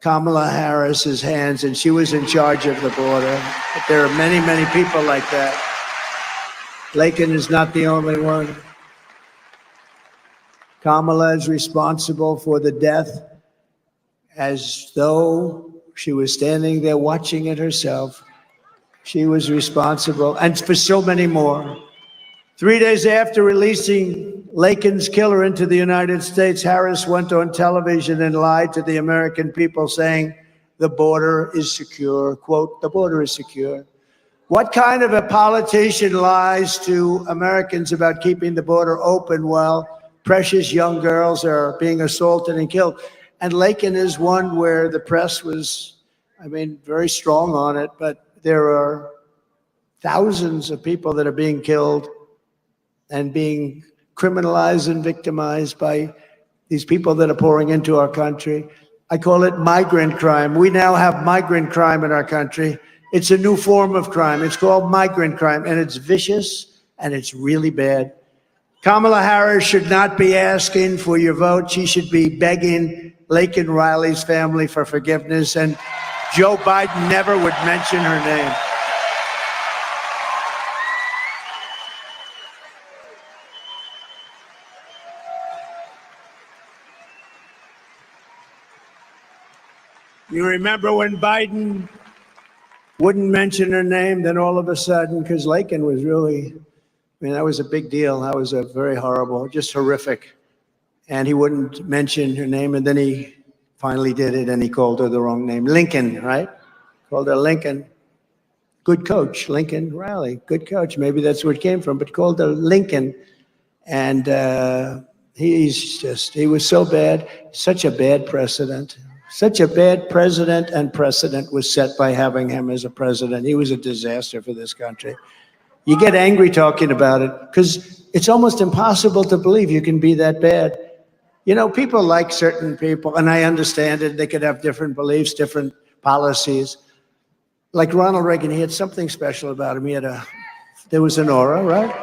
Kamala Harris's hands, and she was in charge of the border. But there are many, many people like that. Laken is not the only one. Kamala is responsible for the death as though she was standing there watching it herself. She was responsible, and for so many more. 3 days after releasing Laken's killer into the United States, Harris went on television and lied to the American people, saying the border is secure. Quote, the border is secure. What kind of a politician lies to Americans about keeping the border open while precious young girls are being assaulted and killed? And Laken is one where the press was, I mean, very strong on it, but there are thousands of people that are being killed and being criminalized and victimized by these people that are pouring into our country. I call it migrant crime. We now have migrant crime in our country. It's a new form of crime. It's called migrant crime, and it's vicious, and it's really bad. Kamala Harris should not be asking for your vote. She should be begging Laken Riley's family for forgiveness, and Joe Biden never would mention her name. You remember when Biden wouldn't mention her name, then all of a sudden, because Laken was really, I mean, that was a big deal. That was a very horrible, just horrific. And he wouldn't mention her name, and then he finally did it, and he called her the wrong name. Lincoln, right? Called her Lincoln. Good coach, Lincoln Riley. Good coach. Maybe that's where it came from, but called her Lincoln. And he was so bad, such a bad precedent. Such a bad president, and precedent was set by having him as a president. He was a disaster for this country. You get angry talking about it because it's almost impossible to believe you can be that bad. You know, people like certain people, and I understand it. They could have different beliefs, different policies. Like Ronald Reagan, he had something special about him. There was an aura, right?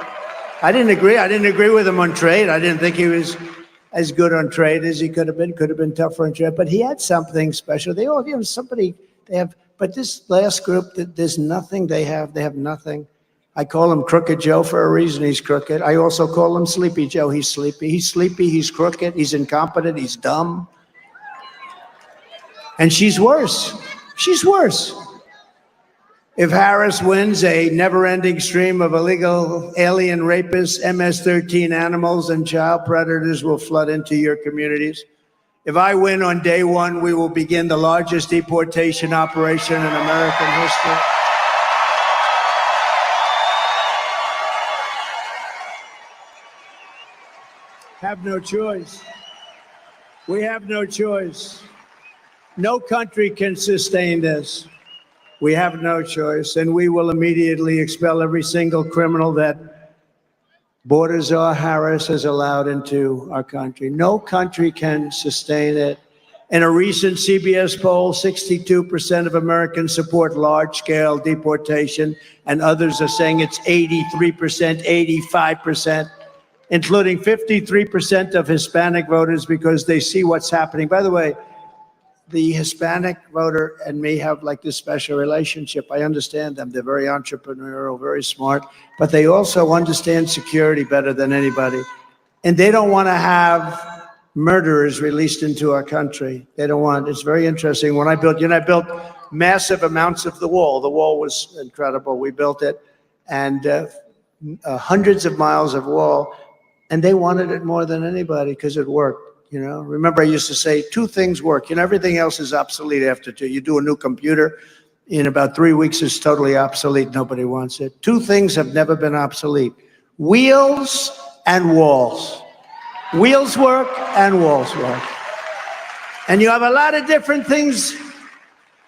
I didn't agree with him on trade. I didn't think he was as good on trade as he could have been tougher on trade, but he had something special. They all, but this last group, there's nothing they have nothing. I call him Crooked Joe for a reason. He's crooked. I also call him Sleepy Joe. He's sleepy, he's crooked, he's incompetent, he's dumb. And she's worse. She's worse. If Harris wins, a never-ending stream of illegal alien rapists, MS-13 animals, and child predators will flood into your communities. If I win on day one, we will begin the largest deportation operation in American history. Have no choice. We have no choice. No country can sustain this. We have no choice, and we will immediately expel every single criminal that Baltazar Harris has allowed into our country. No country can sustain it. In a recent CBS poll, 62% of Americans support large-scale deportation, and others are saying it's 83%, 85%, including 53% of Hispanic voters because they see what's happening. By the way, the Hispanic voter and me have like this special relationship. I understand them. They're very entrepreneurial, very smart, but they also understand security better than anybody. And they don't want to have murderers released into our country. They don't want, it's very interesting. When I built, I built massive amounts of the wall. The wall was incredible. We built it, and hundreds of miles of wall. And they wanted it more than anybody because it worked. Remember I used to say 2 things work. Everything else is obsolete after 2. You do a new computer, in about 3 weeks it's totally obsolete. Nobody wants it. 2 things have never been obsolete: wheels and walls. Wheels work and walls work. And you have a lot of different things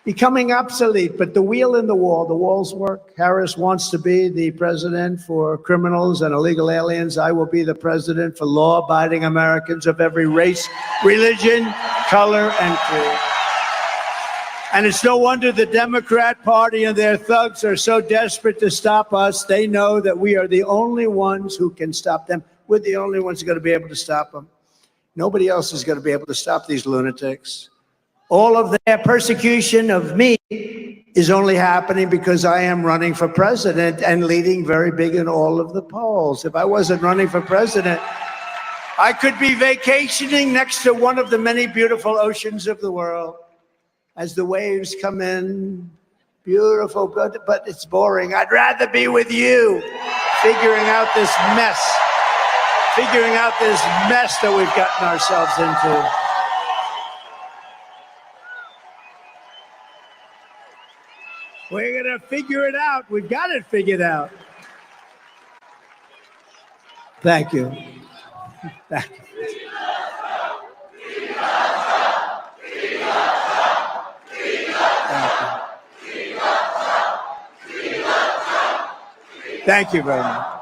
becoming obsolete, but the wheel and the walls work. Harris wants to be the president for criminals and illegal aliens. I will be the president for law-abiding Americans of every race, religion, color, and creed. And it's no wonder the Democrat Party and their thugs are so desperate to stop us. They know that we are the only ones who can stop them. We're the only ones who are going to be able to stop them. Nobody else is going to be able to stop these lunatics. All of their persecution of me is only happening because I am running for president and leading very big in all of the polls. If I wasn't running for president, I could be vacationing next to one of the many beautiful oceans of the world as the waves come in. Beautiful, but it's boring. I'd rather be with you, figuring out this mess that we've gotten ourselves into. We're going to figure it out. We've got it figured out. Thank you. Thank you. Thank you very much.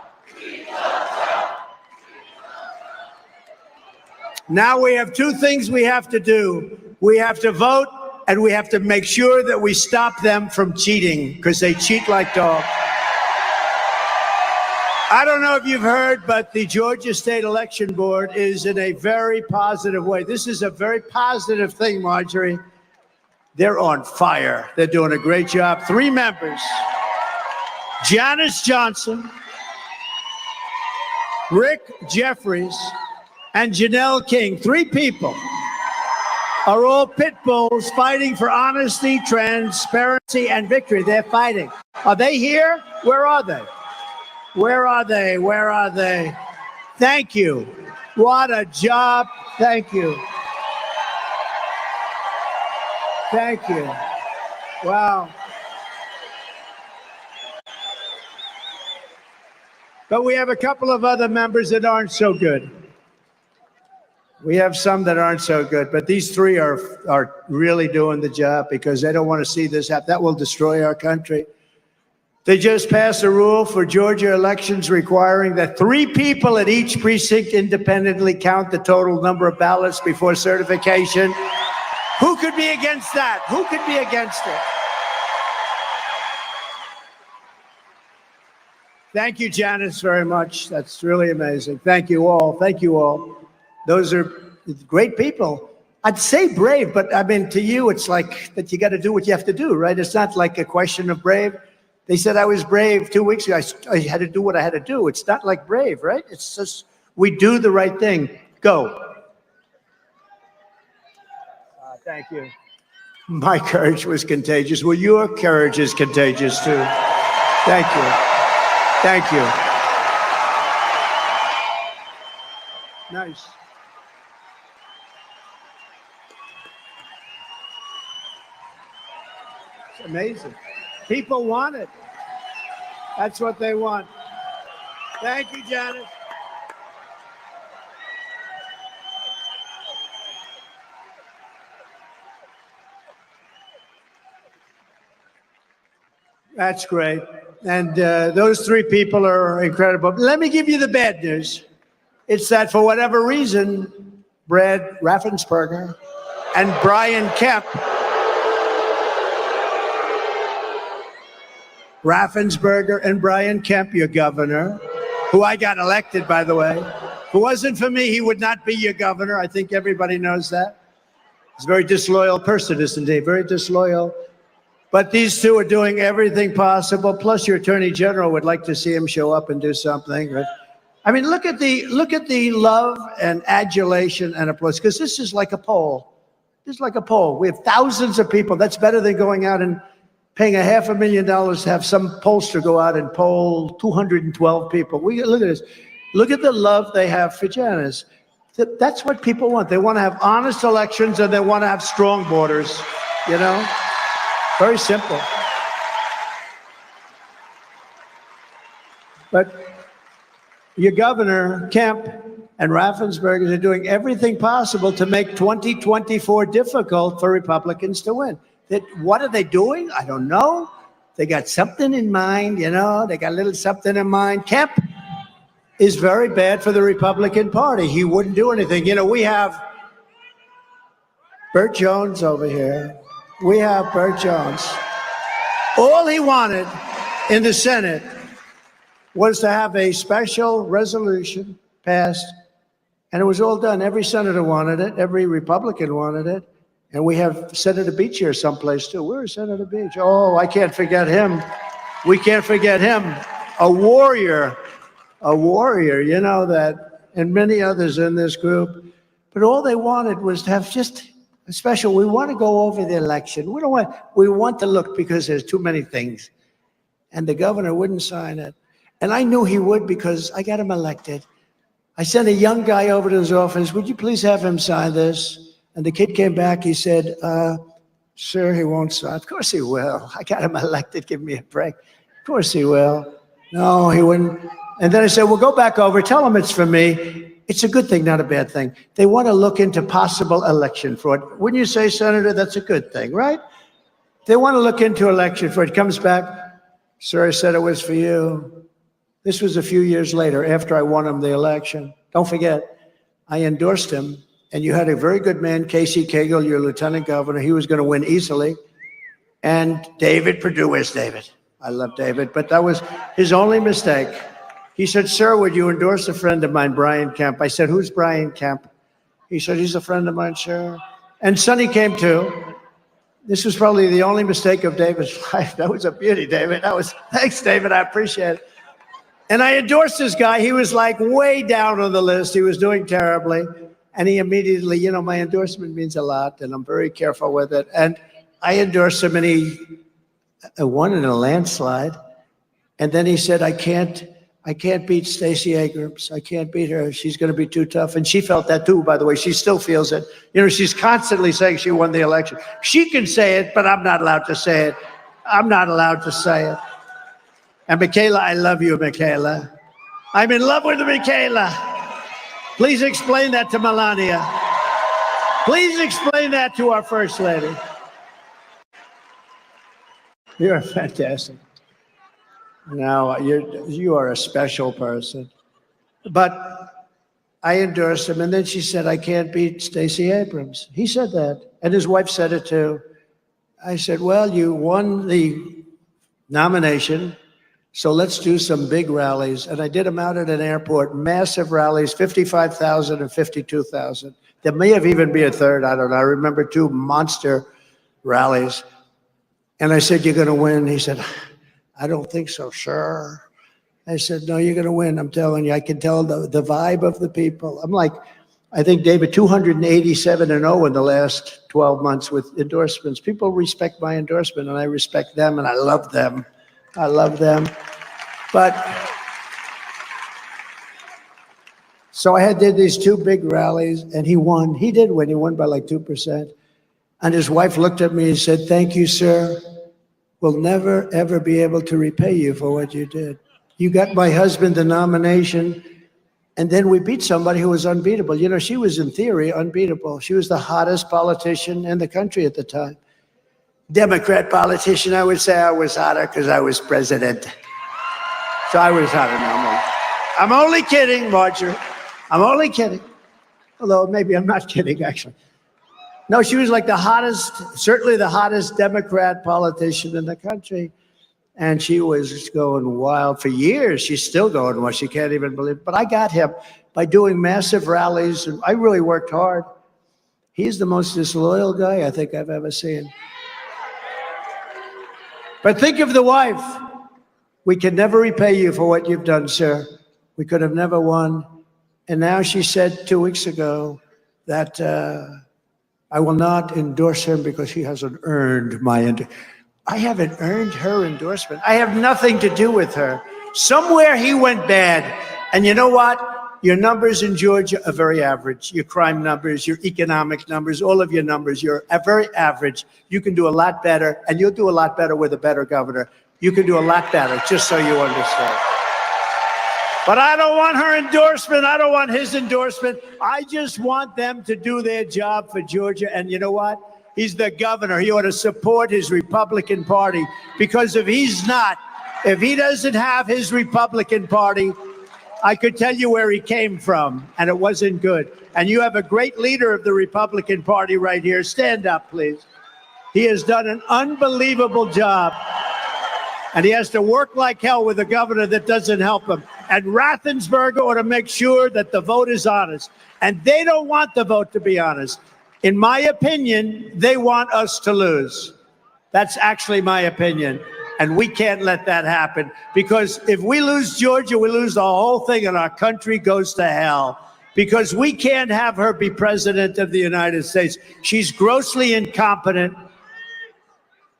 Now we have 2 things we have to do. We have to vote, and we have to make sure that we stop them from cheating, because they cheat like dogs. I don't know if you've heard, but the Georgia State Election Board is in a very positive way. This is a very positive thing, Marjorie. They're on fire. They're doing a great job. 3 members: Janice Johnson, Rick Jeffries, and Janelle King. 3 people are all pit bulls fighting for honesty, transparency, and victory. They're fighting. Are they here? Where are they? Where are they? Where are they? Thank you. What a job. Thank you. Thank you. Wow. But we have a couple of other members that aren't so good. We have some that aren't so good, but these 3 are really doing the job because they don't want to see this happen. That will destroy our country. They just passed a rule for Georgia elections requiring that 3 people at each precinct independently count the total number of ballots before certification. Who could be against that? Who could be against it? Thank you, Janice, very much. That's really amazing. Thank you all. Thank you all. Those are great people. I'd say brave, but I mean, to you, it's like that you got to do what you have to do, right? It's not like a question of brave. They said I was brave 2 weeks ago. I had to do what I had to do. It's not like brave, right? It's just we do the right thing. Go. Thank you. My courage was contagious. Well, your courage is contagious, too. Thank you. Thank you. Nice. It's amazing. People want it. That's what they want. Thank you, Janice. That's great. And those 3 people are incredible. Let me give you the bad news. It's that for whatever reason, Brad Raffensperger and Brian Kemp, your governor, who I got elected, by the way. If it wasn't for me, he would not be your governor. I think everybody knows that. He's a very disloyal person, isn't he? Very disloyal. But these two are doing everything possible. Plus, your attorney general would like to see him show up and do something. Right? I mean, look at the love and adulation and applause, because this is like a poll. This is like a poll. We have thousands of people. That's better than going out and paying $500,000 to have some pollster go out and poll 212 people. Look at this. Look at the love they have for Janice. That's what people want. They want to have honest elections, and they want to have strong borders, you know? Very simple. But your governor, Kemp, and Raffensperger are doing everything possible to make 2024 difficult for Republicans to win. What are they doing? I don't know. They got something in mind, you know? They got a little something in mind. Kemp is very bad for the Republican Party. He wouldn't do anything. You know, we have Burt Jones over here. We have Burt Jones. All he wanted in the Senate was to have a special resolution passed, and it was all done. Every senator wanted it. Every Republican wanted it. And we have Senator Beach here someplace, too. Where is Senator Beach? Oh, I can't forget him. We can't forget him. A warrior, you know that, and many others in this group. But all they wanted was to have just a special. We want to go over the election. We want to look, because there's too many things. And the governor wouldn't sign it. And I knew he would, because I got him elected. I sent a young guy over to his office. Would you please have him sign this? And the kid came back. He said, sir, he won't sign. Of course he will. I got him elected. Give me a break. Of course he will. No, he wouldn't. And then I said, well, go back over. Tell him it's for me. It's a good thing, not a bad thing. They want to look into possible election fraud. Wouldn't you say, Senator, that's a good thing, right? They want to look into election fraud. It comes back, sir, I said it was for you. This was a few years later, after I won him the election. Don't forget, I endorsed him. And you had a very good man, Casey Cagle, your lieutenant governor. He was going to win easily. And David Perdue, where's David? I love David, but that was his only mistake. He said, sir, would you endorse a friend of mine, Brian Kemp? I said, who's Brian Kemp? He said, he's a friend of mine, sir. And Sonny came too. This was probably the only mistake of David's life. That was a beauty, David. Thanks, David, I appreciate it. And I endorsed this guy. He was like way down on the list. He was doing terribly. And he immediately, you know, my endorsement means a lot, and I'm very careful with it. And I endorsed him, and he won in a landslide. And then he said, I can't beat Stacey Abrams. I can't beat her. She's going to be too tough. And she felt that too, by the way. She still feels it. You know, she's constantly saying she won the election. She can say it, but I'm not allowed to say it. I'm not allowed to say it. And Michaela, I love you, Michaela. I'm in love with Michaela. Please explain that to Melania. Please explain that to our First Lady. You're fantastic. Now, you are a special person. But I endorsed him, and then she said, I can't beat Stacey Abrams. He said that, and his wife said it too. I said, well, you won the nomination, so let's do some big rallies. And I did them out at an airport, massive rallies, 55,000 and 52,000. There may have even been a third, I don't know. I remember 2 monster rallies. And I said, you're going to win. He said, I don't think so, sir. I said, no, you're going to win. I'm telling you, I can tell the vibe of the people. I'm like, I think, David, 287-0 in the last 12 months with endorsements. People respect my endorsement, and I respect them, and I love them. I love them. But so I did these 2 big rallies, and he won. He did win. He won by like 2%. And his wife looked at me and said, thank you, sir. We'll never, ever be able to repay you for what you did. You got my husband the nomination, and then we beat somebody who was unbeatable. You know, she was, in theory, unbeatable. She was the hottest politician in the country at the time. Democrat politician, I would say I was hotter because I was president. So I was hotter than I'm only kidding, Marjorie. I'm only kidding. Although maybe I'm not kidding, actually. No, she was like the hottest, certainly the hottest Democrat politician in the country. And she was going wild for years. She's still going wild. She can't even believe it. But I got him by doing massive rallies. And I really worked hard. He's the most disloyal guy I think I've ever seen. But think of the wife. We can never repay you for what you've done, sir. We could have never won. And now she said 2 weeks ago that I will not endorse him because he hasn't earned my endorsement. I haven't earned her endorsement. I have nothing to do with her. Somewhere he went bad. And you know what? Your numbers in Georgia are very average. Your crime numbers, your economic numbers, all of your numbers, you're very average. You can do a lot better, and you'll do a lot better with a better governor. You can do a lot better, just so you understand. But I don't want her endorsement. I don't want his endorsement. I just want them to do their job for Georgia. And you know what? He's the governor. He ought to support his Republican Party, because if he doesn't have his Republican Party, I could tell you where he came from, and it wasn't good. And you have a great leader of the Republican Party right here. Stand up, please. He has done an unbelievable job. And he has to work like hell with a governor that doesn't help him. And Raffensperger ought to make sure that the vote is honest. And they don't want the vote to be honest. In my opinion, they want us to lose. That's actually my opinion. And we can't let that happen. Because if we lose Georgia, we lose the whole thing and our country goes to hell. Because we can't have her be president of the United States. She's grossly incompetent.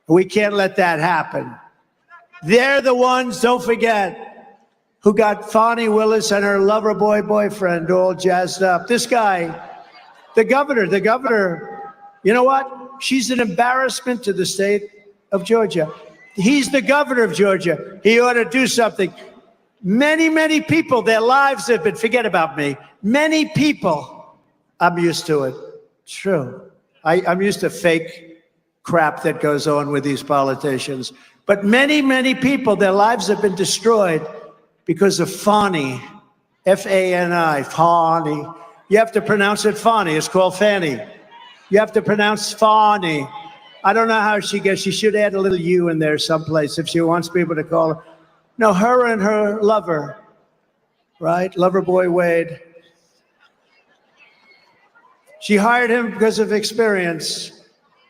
We can't let that happen. They're the ones, don't forget, who got Fani Willis and her lover boy boyfriend all jazzed up. This guy, the governor, you know what? She's an embarrassment to the state of Georgia. He's the governor of Georgia. He ought to do something. Many people, their lives have been, forget about me, many people, I'm used to it. True. I'm used to fake crap that goes on with these politicians. But many people, their lives have been destroyed because of Fani, F-A-N-I, Fani. You have to pronounce it Fani. It's called Fanny. You have to pronounce Fani. I don't know how she gets. She should add a little U in there someplace if she wants people to call her. No, her and her lover, right? Lover boy Wade. She hired him because of experience.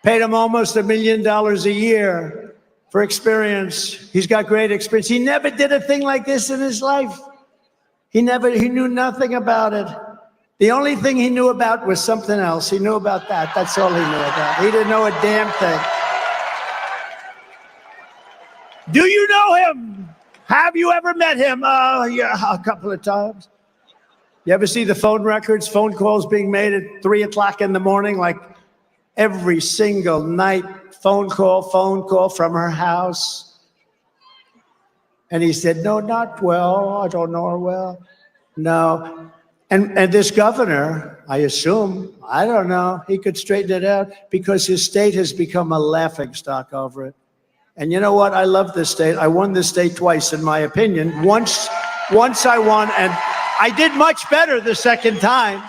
Paid him almost $1 million a year for experience. He's got great experience. He never did a thing like this in his life. He knew nothing about it. The only thing he knew about was something else. He knew about that. That's all he knew about. He didn't know a damn thing. Do you know him? Have you ever met him? Yeah, a couple of times. You ever see the phone records, phone calls being made at 3 o'clock in the morning, like every single night, phone call from her house? And he said, no, not well. I don't know her well. No. And this governor, I assume, I don't know, he could straighten it out because his state has become a laughingstock over it. And you know what? I love this state. I won this state twice, in my opinion. Once I won, and I did much better the second time.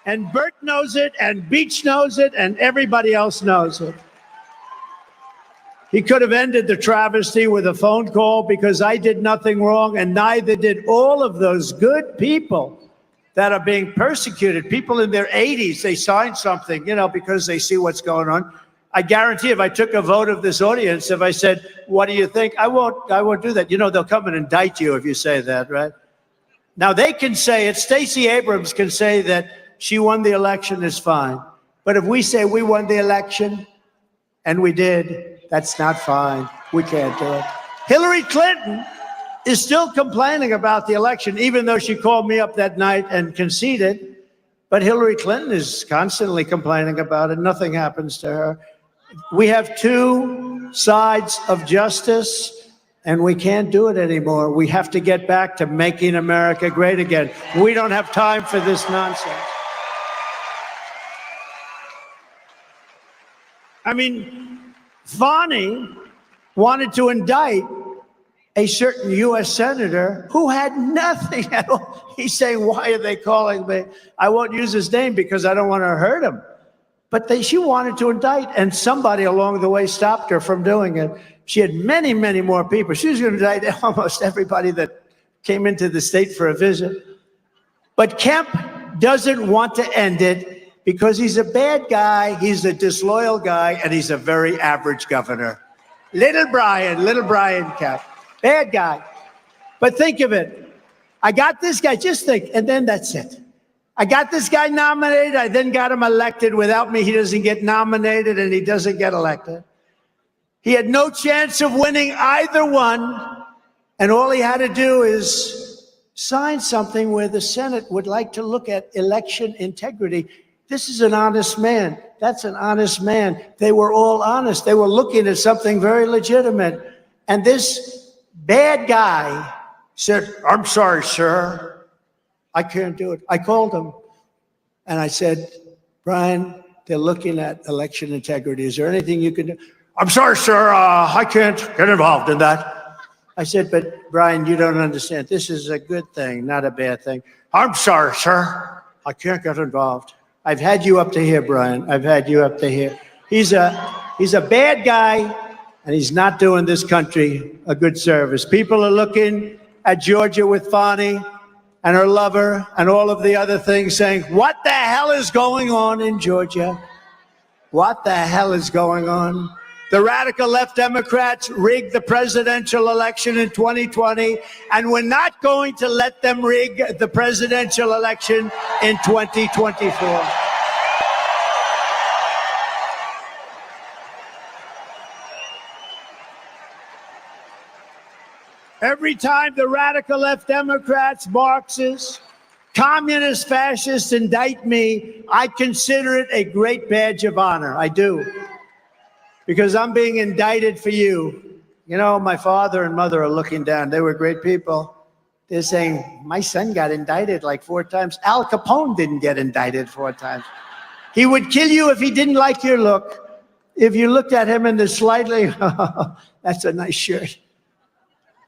And Bert knows it, and Beach knows it, and everybody else knows it. He could have ended the travesty with a phone call because I did nothing wrong, and neither did all of those good people that are being persecuted. People in their 80s, they signed something, because they see what's going on. I guarantee if I took a vote of this audience, if I said, what do you think? I won't do that. They'll come and indict you if you say that, right? Now, they can say it. Stacey Abrams can say that she won the election is fine. But if we say we won the election, and we did, that's not fine. We can't do it. Hillary Clinton is still complaining about the election, even though she called me up that night and conceded. But Hillary Clinton is constantly complaining about it. Nothing happens to her. We have two sides of justice, and we can't do it anymore. We have to get back to making America great again. We don't have time for this nonsense. I mean, Fani wanted to indict a certain U.S. senator who had nothing at all. He's saying, why are they calling me? I won't use his name because I don't want to hurt him. But she wanted to indict, and somebody along the way stopped her from doing it. She had many more people. She was going to indict almost everybody that came into the state for a visit. But Kemp doesn't want to end it because he's a bad guy, he's a disloyal guy, and he's a very average governor. Little Brian Cap, bad guy. But think of it. I got this guy, just think, and then that's it. I got this guy nominated, I then got him elected. Without me, he doesn't get nominated and he doesn't get elected. He had no chance of winning either one, and all he had to do is sign something where the Senate would like to look at election integrity. This is an honest man. That's an honest man. They were all honest. They were looking at something very legitimate. And this bad guy said, "I'm sorry, sir. I can't do it." I called him and I said, "Brian, they're looking at election integrity. Is there anything you can do?" "I'm sorry, sir. I can't get involved in that." I said, "But Brian, you don't understand. This is a good thing, not a bad thing." "I'm sorry, sir. I can't get involved." I've had you up to here, Brian. I've had you up to here. He's a bad guy, and he's not doing this country a good service. People are looking at Georgia with Fani and her lover and all of the other things, saying, "What the hell is going on in Georgia? What the hell is going on?" The radical left Democrats rigged the presidential election in 2020, and we're not going to let them rig the presidential election in 2024. Every time the radical left Democrats, Marxists, communist fascists indict me, I consider it a great badge of honor. I do. Because I'm being indicted for you. You know, my father and mother are looking down. They were great people. They're saying, "My son got indicted like 4 times. Al Capone didn't get indicted 4 times. He would kill you if he didn't like your look. If you looked at him in the slightly, that's a nice shirt."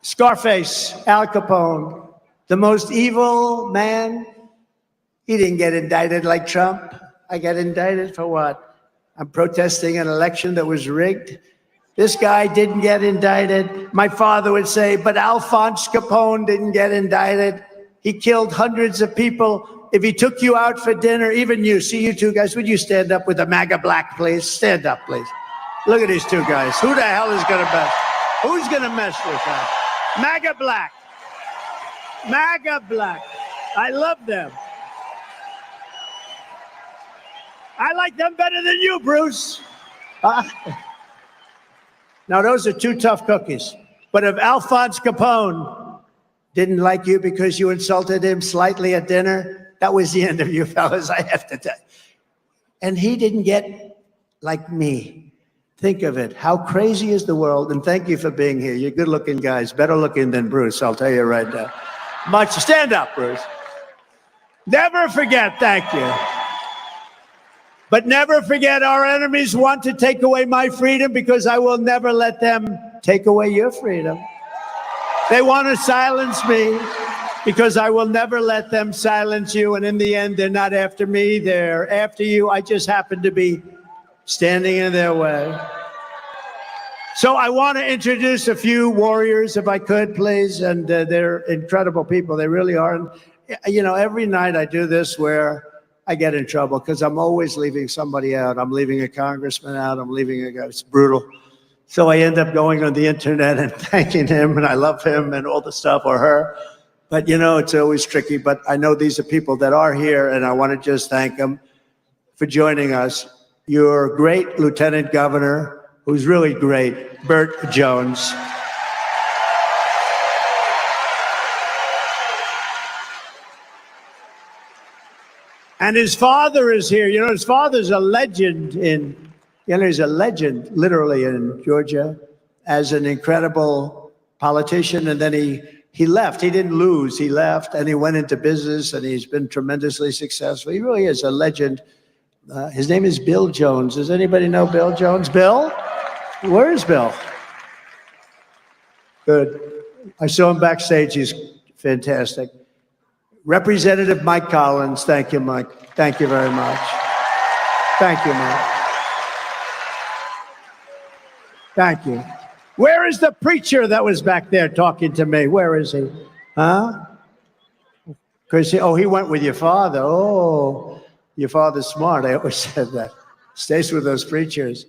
Scarface, Al Capone, the most evil man. He didn't get indicted like Trump. I got indicted for what? I'm protesting an election that was rigged. This guy didn't get indicted. My father would say, "But Alphonse Capone didn't get indicted. He killed hundreds of people. If he took you out for dinner," even you, see you two guys, would you stand up with a MAGA black, please? Stand up, please. Look at these two guys. Who the hell is going to mess? Who's going to mess with that? MAGA black. MAGA black. I love them. I like them better than you, Bruce. Now, those are 2 tough cookies. But if Alphonse Capone didn't like you because you insulted him slightly at dinner, that was the end of you fellas, I have to tell you. And he didn't get like me. Think of it. How crazy is the world? And thank you for being here. You're good-looking guys. Better looking than Bruce, I'll tell you right now. Much. Stand up, Bruce. Never forget, thank you. But never forget, our enemies want to take away my freedom because I will never let them take away your freedom. They want to silence me because I will never let them silence you. And in the end, they're not after me, they're after you. I just happen to be standing in their way. So I want to introduce a few warriors, if I could, please. And they're incredible people. They really are. And, you know, every night I do this where I get in trouble because I'm always leaving somebody out. I'm leaving a congressman out. I'm leaving a guy. It's brutal. So I end up going on the internet and thanking him, and I love him and all the stuff, or her. But, you know, it's always tricky. But I know these are people that are here, and I want to just thank them for joining us. Your great Lieutenant Governor, who's really great, Burt Jones. And his father is here. You know, his father's a legend he's a legend, literally, in Georgia as an incredible politician. And then he left. He didn't lose. He left, and he went into business, and he's been tremendously successful. He really is a legend. His name is Bill Jones. Does anybody know Bill Jones? Bill? Where is Bill? Good. I saw him backstage. He's fantastic. Representative Mike Collins. Thank you, Mike. Thank you very much. Thank you, Mike. Thank you. Where is the preacher that was back there talking to me? Where is he? Huh? Because he went with your father. Oh, Your father's smart. I always said that. Stays with those preachers.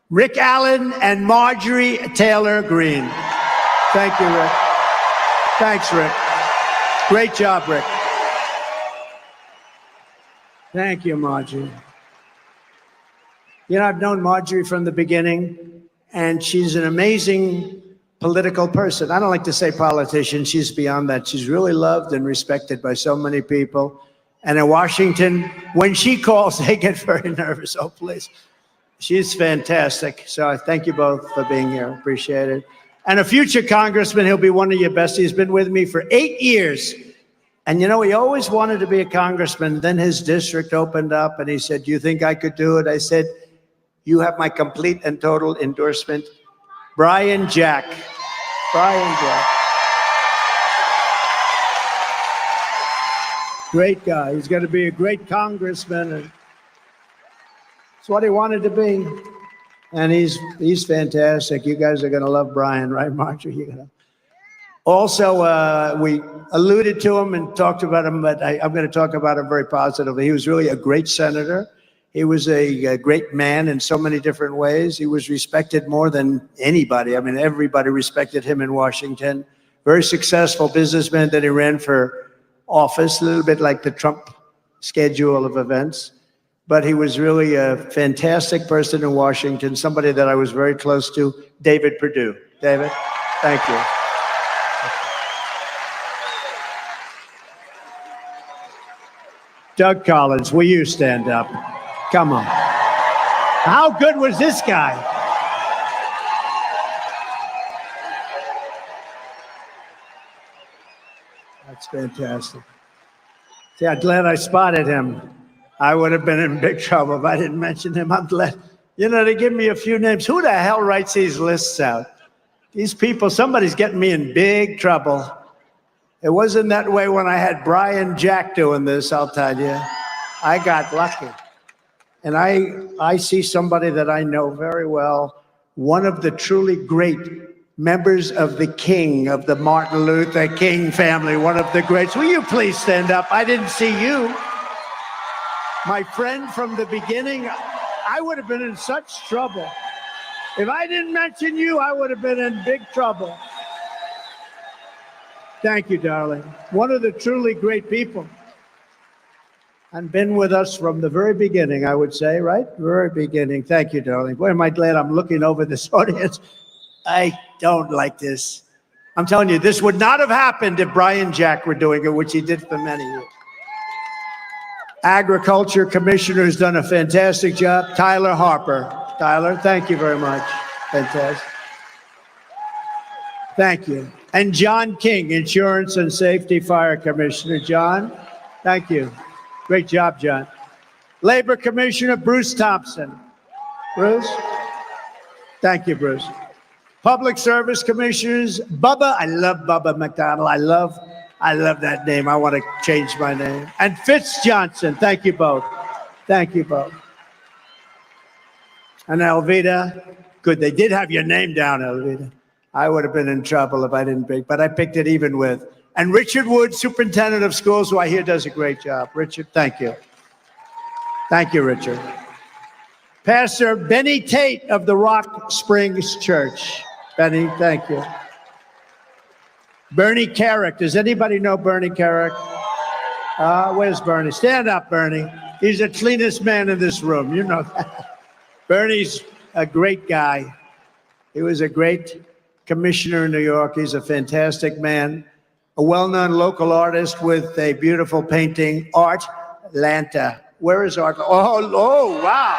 Rick Allen and Marjorie Taylor Greene. Thank you, Rick. Thanks, Rick. Great job, Rick. Thank you, Marjorie. You know, I've known Marjorie from the beginning, and she's an amazing political person. I don't like to say politician. She's beyond that. She's really loved and respected by so many people. And in Washington, when she calls, they get very nervous. Oh, please. She's fantastic. So I thank you both for being here. Appreciate it. And a future congressman, he'll be one of your best. He's been with me for 8 years. And, you know, he always wanted to be a congressman. Then his district opened up, and he said, "Do you think I could do it?" I said, "You have my complete and total endorsement." Brian Jack. Brian Jack. Great guy. He's going to be a great congressman. And it's what he wanted to be. And he's fantastic. You guys are going to love Brian, right, Marjorie? You're gonna. Also, we alluded to him and talked about him, but I'm going to talk about him very positively. He was really a great senator. He was a great man in so many different ways. He was respected more than anybody. I mean, everybody respected him in Washington. Very successful businessman that he ran for office, a little bit like the Trump schedule of events. But he was really a fantastic person in Washington, somebody that I was very close to, David Perdue. David, thank you. Doug Collins, will you stand up? Come on. How good was this guy? That's fantastic. See, I'm glad I spotted him. I would have been in big trouble if I didn't mention him. I'm glad. You know, they give me a few names. Who the hell writes these lists out? These people, somebody's getting me in big trouble. It wasn't that way when I had Brian Jack doing this, I'll tell you. I got lucky. And I see somebody that I know very well, one of the truly great members of the Martin Luther King family, one of the greats. Will you please stand up? I didn't see you. My friend from the beginning, I would have been in such trouble. If I didn't mention you, I would have been in big trouble. Thank you, darling. One of the truly great people. And been with us from the very beginning, I would say, right? Very beginning. Thank you, darling. Boy, am I glad I'm looking over this audience. I don't like this. I'm telling you, this would not have happened if Brian Jack were doing it, which he did for many years. Agriculture Commissioner has done a fantastic job. Tyler Harper. Tyler, thank you very much. Fantastic. Thank you. And John King, Insurance and Safety Fire Commissioner. John, thank you. Great job, John. Labor Commissioner Bruce Thompson. Bruce? Thank you, Bruce. Public Service Commissioners, Bubba. I love Bubba McDonald. I love that name. I want to change my name. And Fitz Johnson. Thank you both. Thank you both. And Elvita. Good. They did have your name down, Elvita. I would have been in trouble if I didn't pick, but I picked it even with. And Richard Wood, Superintendent of Schools, who I hear does a great job. Richard, thank you. Thank you, Richard. Pastor Benny Tate of the Rock Springs Church. Benny, thank you. Bernie Carrick. Does anybody know Bernie Carrick? Where's Bernie? Stand up, Bernie. He's the cleanest man in this room. You know that. Bernie's a great guy. He was a great commissioner in New York. He's a fantastic man. A well-known local artist with a beautiful painting, Art Lanta. Where is Art? Oh, wow.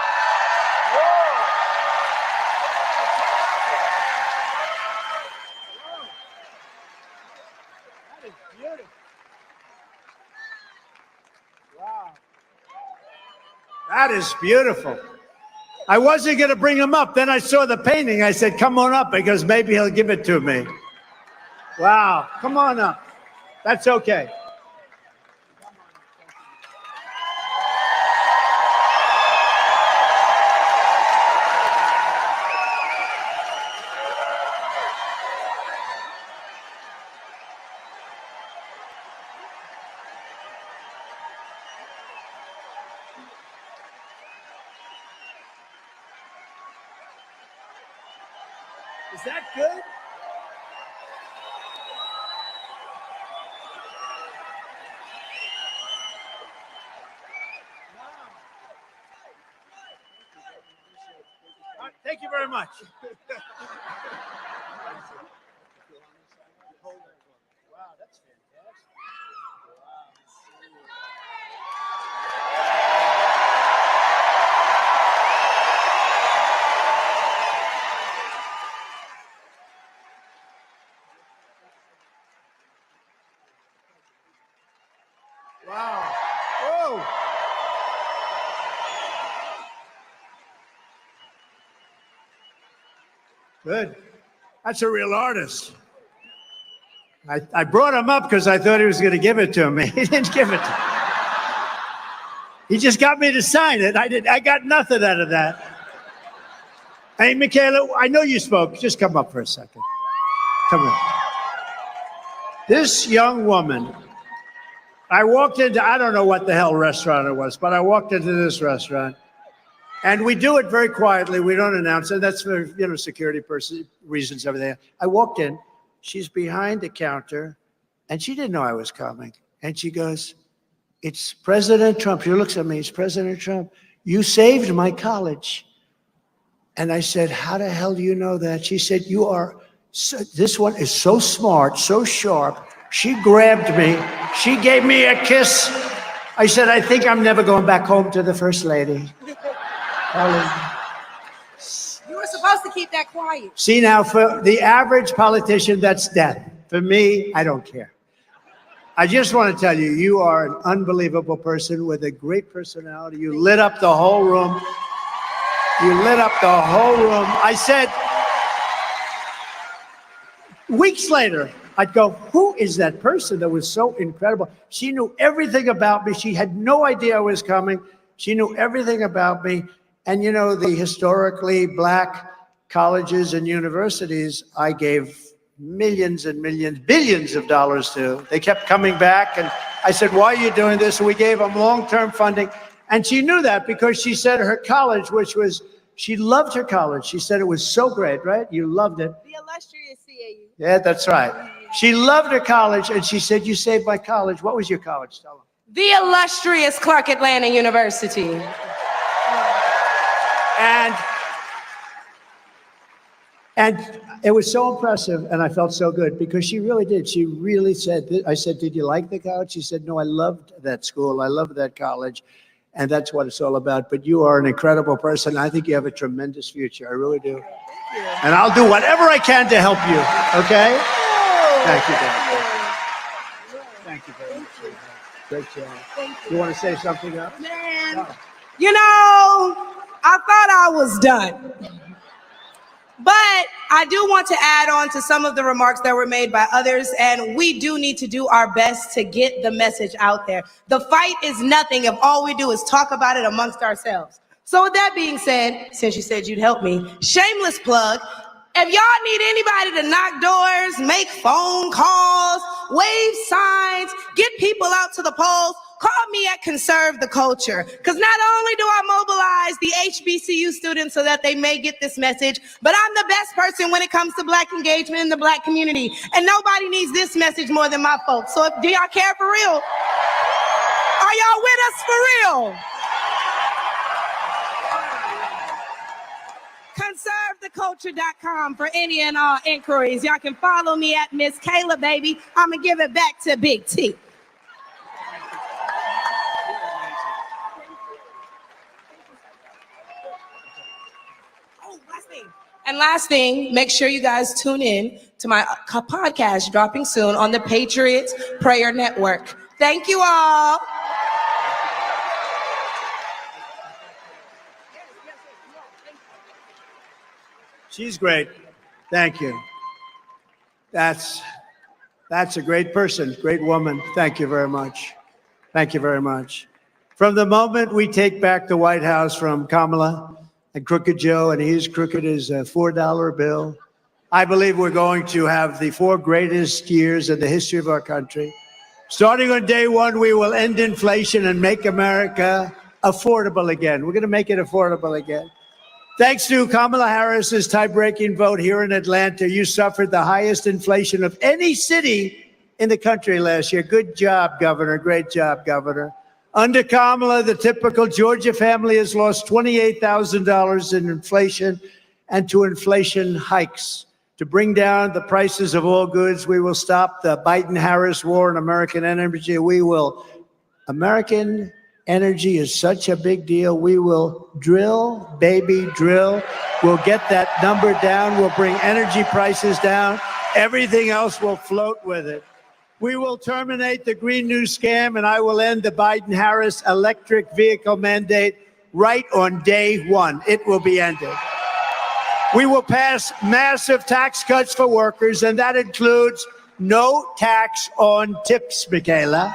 That is beautiful. Wow. That is beautiful. I wasn't going to bring him up. Then I saw the painting. I said, come on up, because maybe he'll give it to me. Wow. Come on up. That's okay. Is that good? Thank you very much. Wow, that's fantastic. Wow. Whoa. Good. That's a real artist. I brought him up because I thought he was going to give it to me. He didn't give it to me. He just got me to sign it. I got nothing out of that. Hey, Michaela, I know you spoke. Just come up for a second. Come on. This young woman, I walked into, I don't know what the hell restaurant it was, but I walked into this restaurant. And we do it very quietly. We don't announce it. That's for, security reasons, everything. I walked in. She's behind the counter, and she didn't know I was coming. And she goes, "It's President Trump." She looks at me. "It's President Trump. You saved my college." And I said, "How the hell do you know that?" She said, "This one is so smart, so sharp." She grabbed me. She gave me a kiss. I said, "I think I'm never going back home to the First Lady." You were supposed to keep that quiet. See, now, for the average politician, that's death. For me, I don't care. I just want to tell you, you are an unbelievable person with a great personality. You lit up the whole room. You lit up the whole room. I said, weeks later, I'd go, "Who is that person that was so incredible?" She knew everything about me. She had no idea I was coming. She knew everything about me. And the historically black colleges and universities, I gave millions and millions, billions of dollars to. They kept coming back. And I said, "Why are you doing this?" And we gave them long-term funding. And she knew that because she said her college, she loved her college. She said it was so great, right? You loved it. The illustrious CAU. Yeah, that's right. She loved her college. And she said, "You saved my college." What was your college? Tell them. The illustrious Clark Atlanta University. And it was so impressive, and I felt so good because she really did. She really said, I said, "Did you like the college?" She said, "No, I loved that school. I loved that college." And that's what it's all about. But you are an incredible person. I think you have a tremendous future. I really do. And I'll do whatever I can to help you. Okay? Thank you, Dan. Thank you very much. Great job. You want to say something else? Man, I thought I was done. But I do want to add on to some of the remarks that were made by others, and we do need to do our best to get the message out there. The fight is nothing if all we do is talk about it amongst ourselves. So with that being said, since you said you'd help me, shameless plug, if y'all need anybody to knock doors, make phone calls, wave signs, get people out to the polls, call me at Conserve the Culture. Because not only do I mobilize the HBCU students so that they may get this message, but I'm the best person when it comes to Black engagement in the Black community. And nobody needs this message more than my folks. So do y'all care for real? Are y'all with us for real? ConserveTheCulture.com for any and all inquiries. Y'all can follow me at Miss Kayla, baby. I'm going to give it back to Big T. And last thing, make sure you guys tune in to my podcast dropping soon on the Patriots Prayer Network. Thank you all. She's great. Thank you. That's a great person, great woman. Thank you very much. Thank you very much. From the moment we take back the White House from Kamala and Crooked Joe, and he's crooked as a $4 bill, I believe we're going to have the 4 greatest years in the history of our country. Starting on day one, we will end inflation and make America affordable again. We're going to make it affordable again. Thanks to Kamala Harris's tie-breaking vote here in Atlanta, you suffered the highest inflation of any city in the country last year. Good job, Governor. Great job, Governor. Under Kamala, the typical Georgia family has lost $28,000 in inflation and to inflation hikes. To bring down the prices of all goods, we will stop the Biden-Harris war on American energy. American energy is such a big deal. We will drill, baby, drill. We'll get that number down. We'll bring energy prices down. Everything else will float with it. We will terminate the Green New Scam, and I will end the Biden-Harris electric vehicle mandate right on day one. It will be ended. We will pass massive tax cuts for workers, and that includes no tax on tips, Michaela.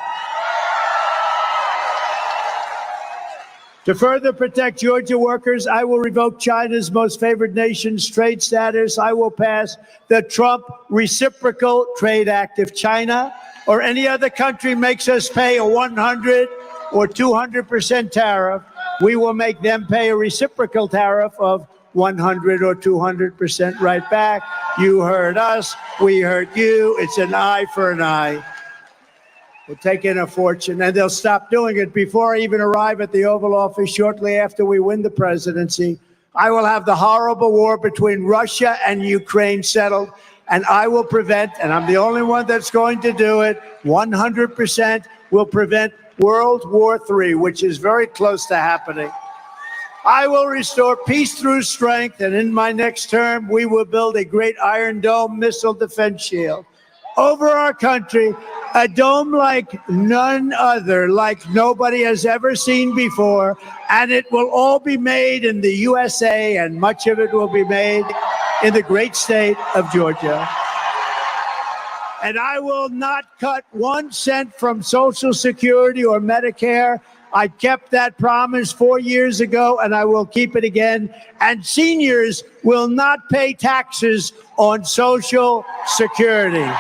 To further protect Georgia workers, I will revoke China's most favored nation's trade status. I will pass the Trump Reciprocal Trade Act. If China or any other country makes us pay a 100 or 200% tariff, we will make them pay a reciprocal tariff of 100 or 200% right back. You heard us, we heard you. It's an eye for an eye. We'll take in a fortune, and they'll stop doing it before I even arrive at the Oval Office shortly after we win the presidency. I will have the horrible war between Russia and Ukraine settled, and I will prevent, and I'm the only one that's going to do it, 100% will prevent World War III, which is very close to happening. I will restore peace through strength, and in my next term, we will build a great Iron Dome missile defense shield over our country, a dome like none other, like nobody has ever seen before, and it will all be made in the USA, and much of it will be made in the great state of Georgia. And I will not cut 1 cent from Social Security or Medicare. I kept that promise 4 years ago, and I will keep it again. And seniors will not pay taxes on Social Security.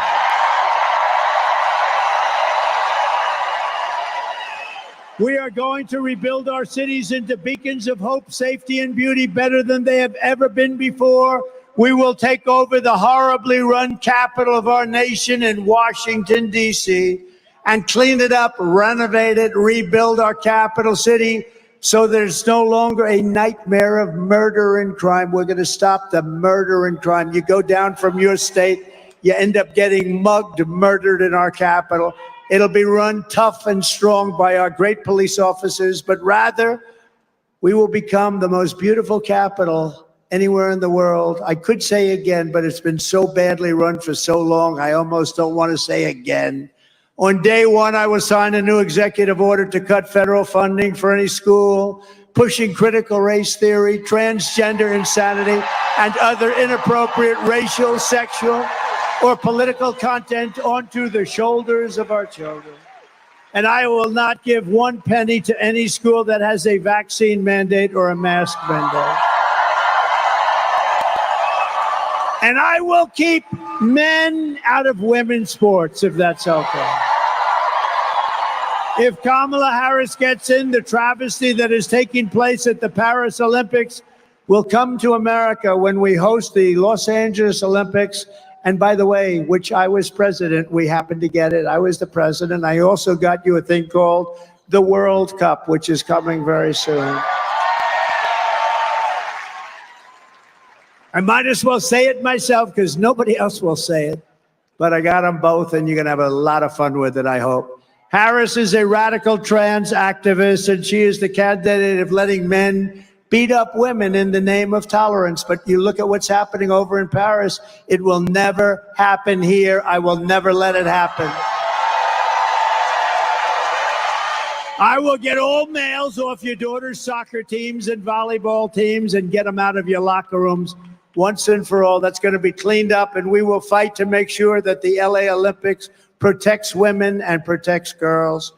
We are going to rebuild our cities into beacons of hope, safety, and beauty better than they have ever been before. We will take over the horribly run capital of our nation in Washington, D.C., and clean it up, renovate it, rebuild our capital city so there's no longer a nightmare of murder and crime. We're going to stop the murder and crime. You go down from your state, you end up getting mugged, murdered in our capital. It'll be run tough and strong by our great police officers, but rather we will become the most beautiful capital anywhere in the world. I could say again, but it's been so badly run for so long, I almost don't want to say again. On day one, I will sign a new executive order to cut federal funding for any school pushing critical race theory, transgender insanity, and other inappropriate racial, sexual, or political content onto the shoulders of our children. And I will not give 1 penny to any school that has a vaccine mandate or a mask mandate. And I will keep men out of women's sports, if that's okay. If Kamala Harris gets in, the travesty that is taking place at the Paris Olympics will come to America when we host the Los Angeles Olympics. And by the way, which I was president, we happened to get it. I was the president. I also got you a thing called the World Cup, which is coming very soon. I might as well say it myself because nobody else will say it. But I got them both, and you're going to have a lot of fun with it, I hope. Harris is a radical trans activist, and she is the candidate of letting men beat up women in the name of tolerance. But you look at what's happening over in Paris. It will never happen here. I will never let it happen. I will get all males off your daughter's soccer teams and volleyball teams and get them out of your locker rooms once and for all. That's going to be cleaned up, and we will fight to make sure that the LA Olympics protects women and protects girls.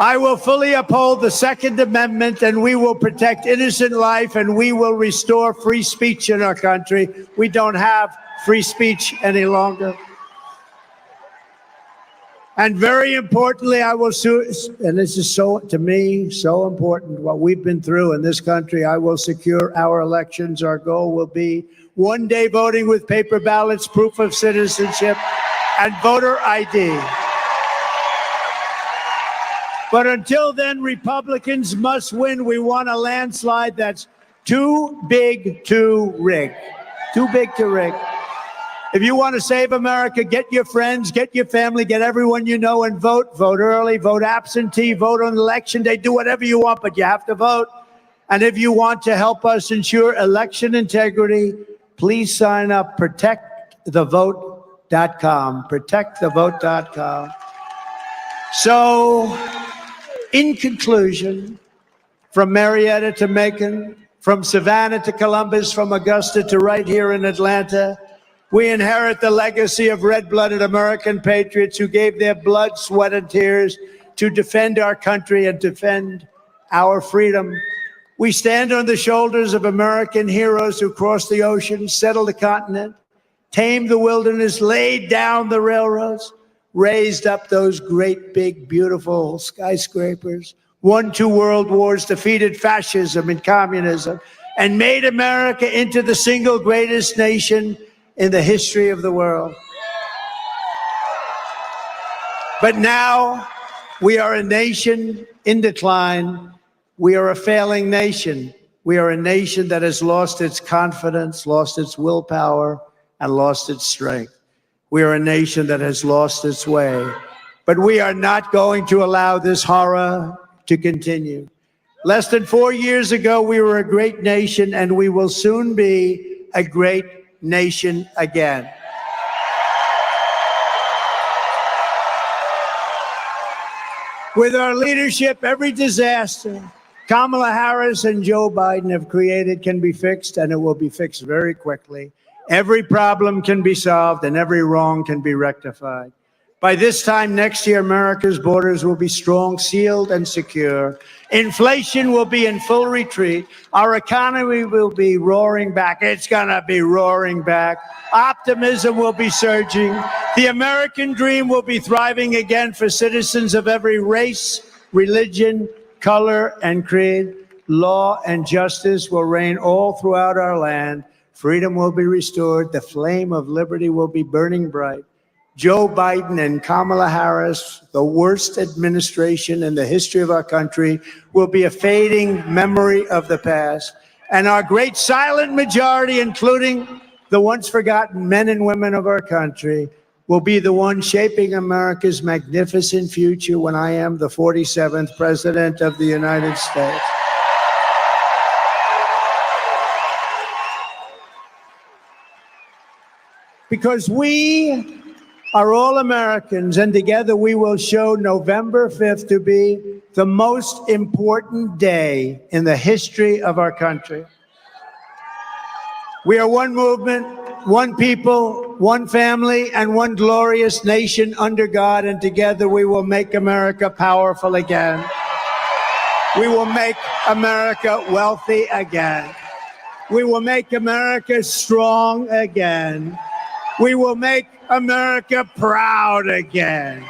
I will fully uphold the Second Amendment, and we will protect innocent life, and we will restore free speech in our country. We don't have free speech any longer. And very importantly, I will and this is so, to me, so important, what we've been through in this country, I will secure our elections. Our goal will be one day voting with paper ballots, proof of citizenship, and voter ID. But until then, Republicans must win. We want a landslide that's too big to rig. Too big to rig. If you want to save America, get your friends, get your family, get everyone you know and vote. Vote early, vote absentee, vote on election day, do whatever you want, but you have to vote. And if you want to help us ensure election integrity, please sign up, protectthevote.com, protectthevote.com. So, in conclusion, from Marietta to Macon, from Savannah to Columbus, from Augusta to right here in Atlanta, we inherit the legacy of red-blooded American patriots who gave their blood, sweat, and tears to defend our country and defend our freedom. We stand on the shoulders of American heroes who crossed the ocean, settled the continent, tamed the wilderness, laid down the railroads, raised up those great, big, beautiful skyscrapers, won 2 world wars, defeated fascism and communism, and made America into the single greatest nation in the history of the world. But now we are a nation in decline. We are a failing nation. We are a nation that has lost its confidence, lost its willpower, and lost its strength. We are a nation that has lost its way. But we are not going to allow this horror to continue. Less than 4 years ago, we were a great nation, and we will soon be a great nation again. With our leadership, every disaster Kamala Harris and Joe Biden have created can be fixed, and it will be fixed very quickly. Every problem can be solved, and every wrong can be rectified. By this time next year, America's borders will be strong, sealed, and secure. Inflation will be in full retreat. Our economy will be roaring back. It's going to be roaring back. Optimism will be surging. The American dream will be thriving again for citizens of every race, religion, color, and creed. Law and justice will reign all throughout our land. Freedom will be restored. The flame of liberty will be burning bright. Joe Biden and Kamala Harris, the worst administration in the history of our country, will be a fading memory of the past. And our great silent majority, including the once forgotten men and women of our country, will be the one shaping America's magnificent future when I am the 47th President of the United States. Because we are all Americans, and together we will show November 5th to be the most important day in the history of our country. We are one movement, one people, one family, and one glorious nation under God, and together we will make America powerful again. We will make America wealthy again. We will make America strong again. We will make America proud again.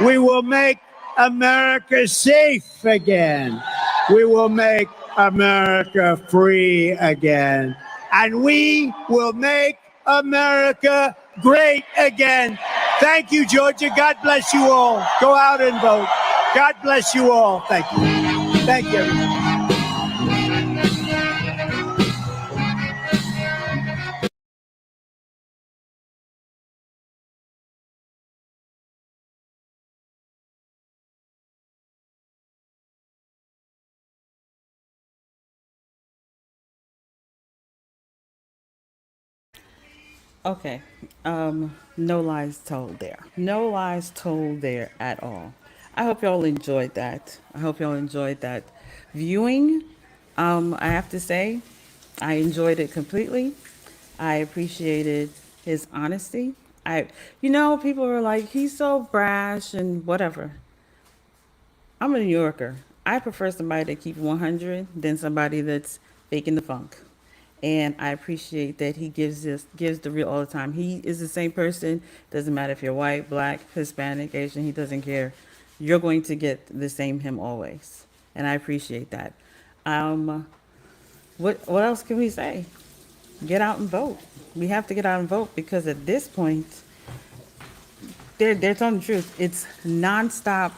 We will make America safe again. We will make America free again. And we will make America great again. Thank you, Georgia. God bless you all. Go out and vote. God bless you all. Thank you. Thank you. Okay. No lies told there. No lies told there at all. I hope y'all enjoyed that. I hope y'all enjoyed that viewing. I have to say, I enjoyed it completely. I appreciated his honesty. People are like, he's so brash and whatever. I'm a New Yorker. I prefer somebody that keeps 100 than somebody that's faking the funk. And I appreciate that he gives the real all the time. He is the same person. Doesn't matter if you're white, black, Hispanic, Asian. He doesn't care. You're going to get the same him always, and I appreciate that. What else can we say? Get out and vote. We have to get out and vote because at this point, they're telling the truth. It's nonstop,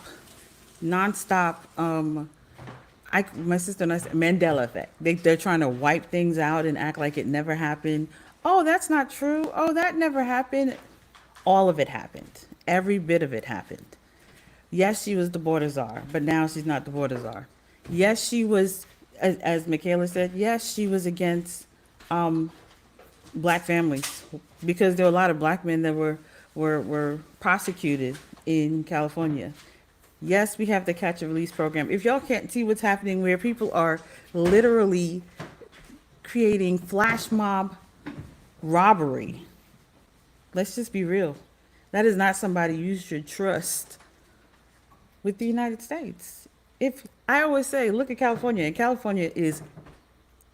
nonstop. My sister and I said Mandela effect. They're trying to wipe things out and act like it never happened. Oh, that's not true. Oh, that never happened. All of it happened. Every bit of it happened. Yes, she was the border czar, but now she's not the border czar. Yes, she was, as Michaela said, yes, she was against black families because there were a lot of black men that were prosecuted in California. Yes, we have the catch and release program. If y'all can't see what's happening where people are literally creating flash mob robbery, let's just be real. That is not somebody you should trust with the United States. If I always say, look at California, and California is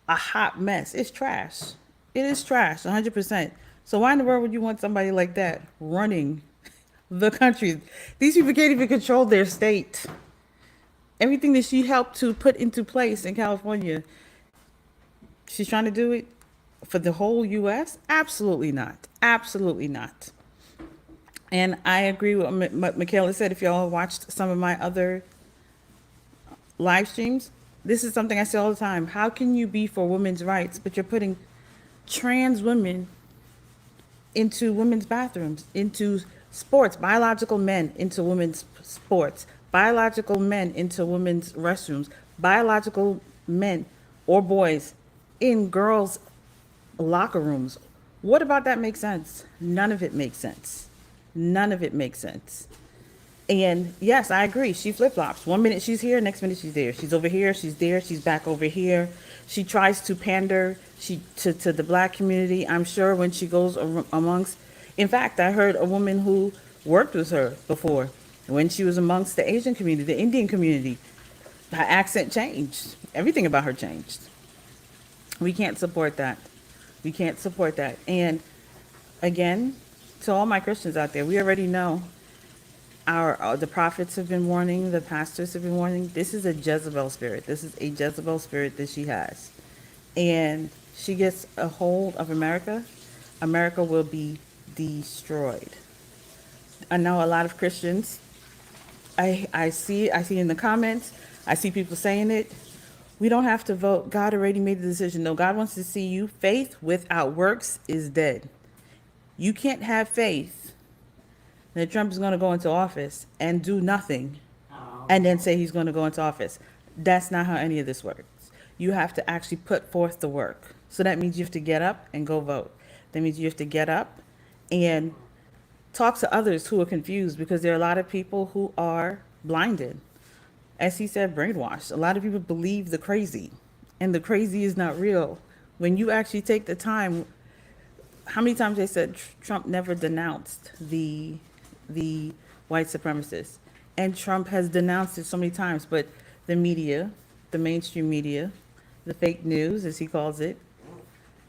a hot mess. It's trash. It is trash, 100%. So why in the world would you want somebody like that running the country? These people can't even control their state. Everything that she helped to put into place in California, she's trying to do it for the whole U.S.? Absolutely not. Absolutely not. And I agree with what Michaela said. If y'all watched some of my other live streams, this is something I say all the time. How can you be for women's rights, but you're putting trans women into women's bathrooms, into sports, biological men into women's sports, biological men into women's restrooms, biological men or boys in girls' locker rooms? What about that makes sense? None of it makes sense. None of it makes sense. And yes, I agree. She flip-flops. 1 minute she's here, next minute she's there. She's over here, she's there, she's back over here. She tries to pander to the black community. I'm sure when she goes amongst, in fact, I heard a woman who worked with her before, when she was amongst the Asian community, the Indian community, her accent changed. Everything about her changed. We can't support that. We can't support that. And again, to all my Christians out there, we already know the prophets have been warning, the pastors have been warning. This is a Jezebel spirit. This is a Jezebel spirit that she has. And she gets a hold of America, America will be destroyed. I know a lot of Christians, I see in the comments, I see people saying it. We don't have to vote. God already made the decision. No, God wants to see you. Faith without works is dead. You can't have faith that Trump is going to go into office and do nothing and then say he's going to go into office. That's not how any of this works. You have to actually put forth the work. So that means you have to get up and go vote. That means you have to get up and talk to others who are confused, because there are a lot of people who are blinded. As he said, brainwashed. A lot of people believe the crazy, and the crazy is not real. When you actually take the time, how many times they said Trump never denounced the white supremacists, and Trump has denounced it so many times, but the media, the mainstream media, the fake news, as he calls it,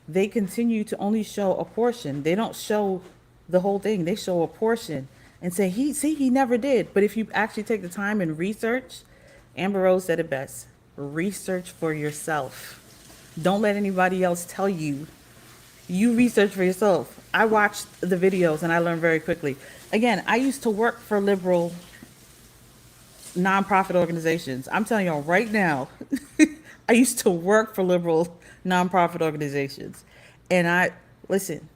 they continue to only show a portion. They don't show the whole thing. They show a portion and say, he never did. But if you actually take the time and research, Amber Rose said it best, research for yourself. Don't let anybody else tell you. You research for yourself. I watched the videos and I learned very quickly. Again, I used to work for liberal nonprofit organizations. I'm telling y'all right now, I used to work for liberal nonprofit organizations. And listen,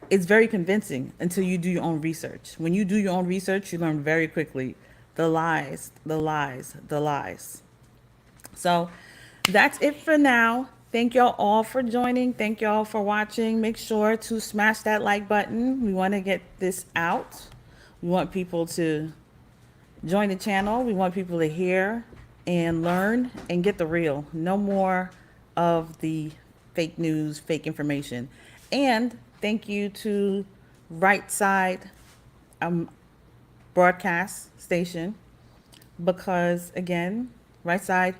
it's very convincing until you do your own research. When you do your own research, you learn very quickly the lies, the lies, the lies. So that's it for now. Thank y'all all for joining. Thank y'all for watching. Make sure to smash that like button. We want to get this out. We want people to join the channel. We want people to hear and learn and get the real. No more of the fake news, fake information. And thank you to Right Side broadcast station, because again, Right Side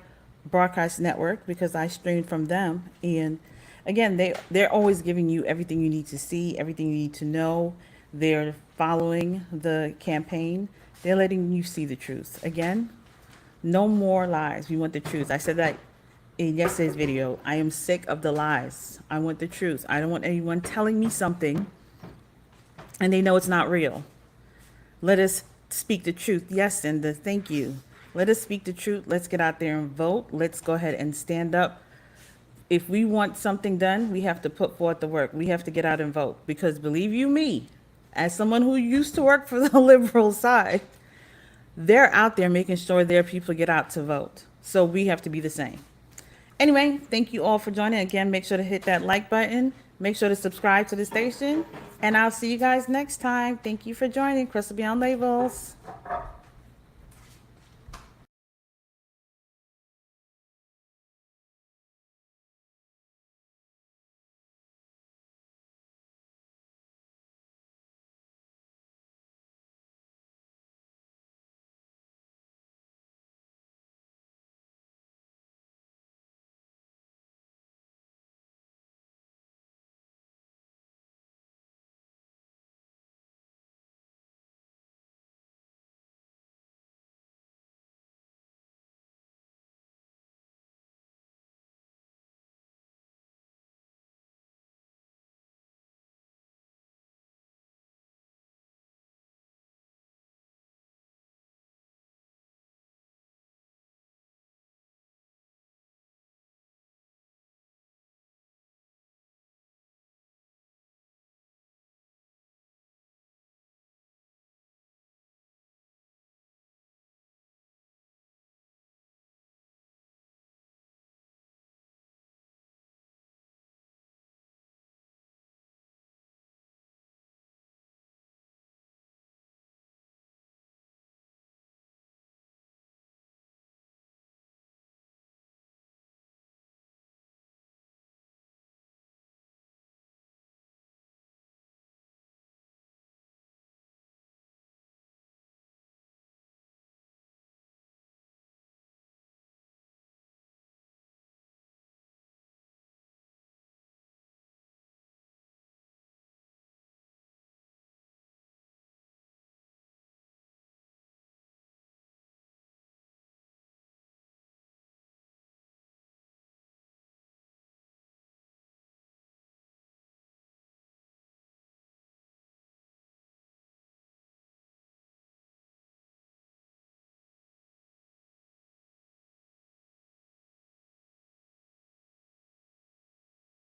Broadcast Network, because I streamed from them. And again, they're always giving you everything you need to see, everything you need to know. They're following the campaign. They're letting you see the truth. Again, no more lies. We want the truth. I said that in yesterday's video. I am sick of the lies. I want the truth. I don't want anyone telling me something and they know it's not real. Let us speak the truth. Yes, and the thank you. Let us speak the truth. Let's get out there and vote. Let's go ahead and stand up. If we want something done, we have to put forth the work. We have to get out and vote. Because believe you me, as someone who used to work for the liberal side, they're out there making sure their people get out to vote. So we have to be the same. Anyway, thank you all for joining. Again, make sure to hit that like button. Make sure to subscribe to the station. And I'll see you guys next time. Thank you for joining Crystal Beyond Labels.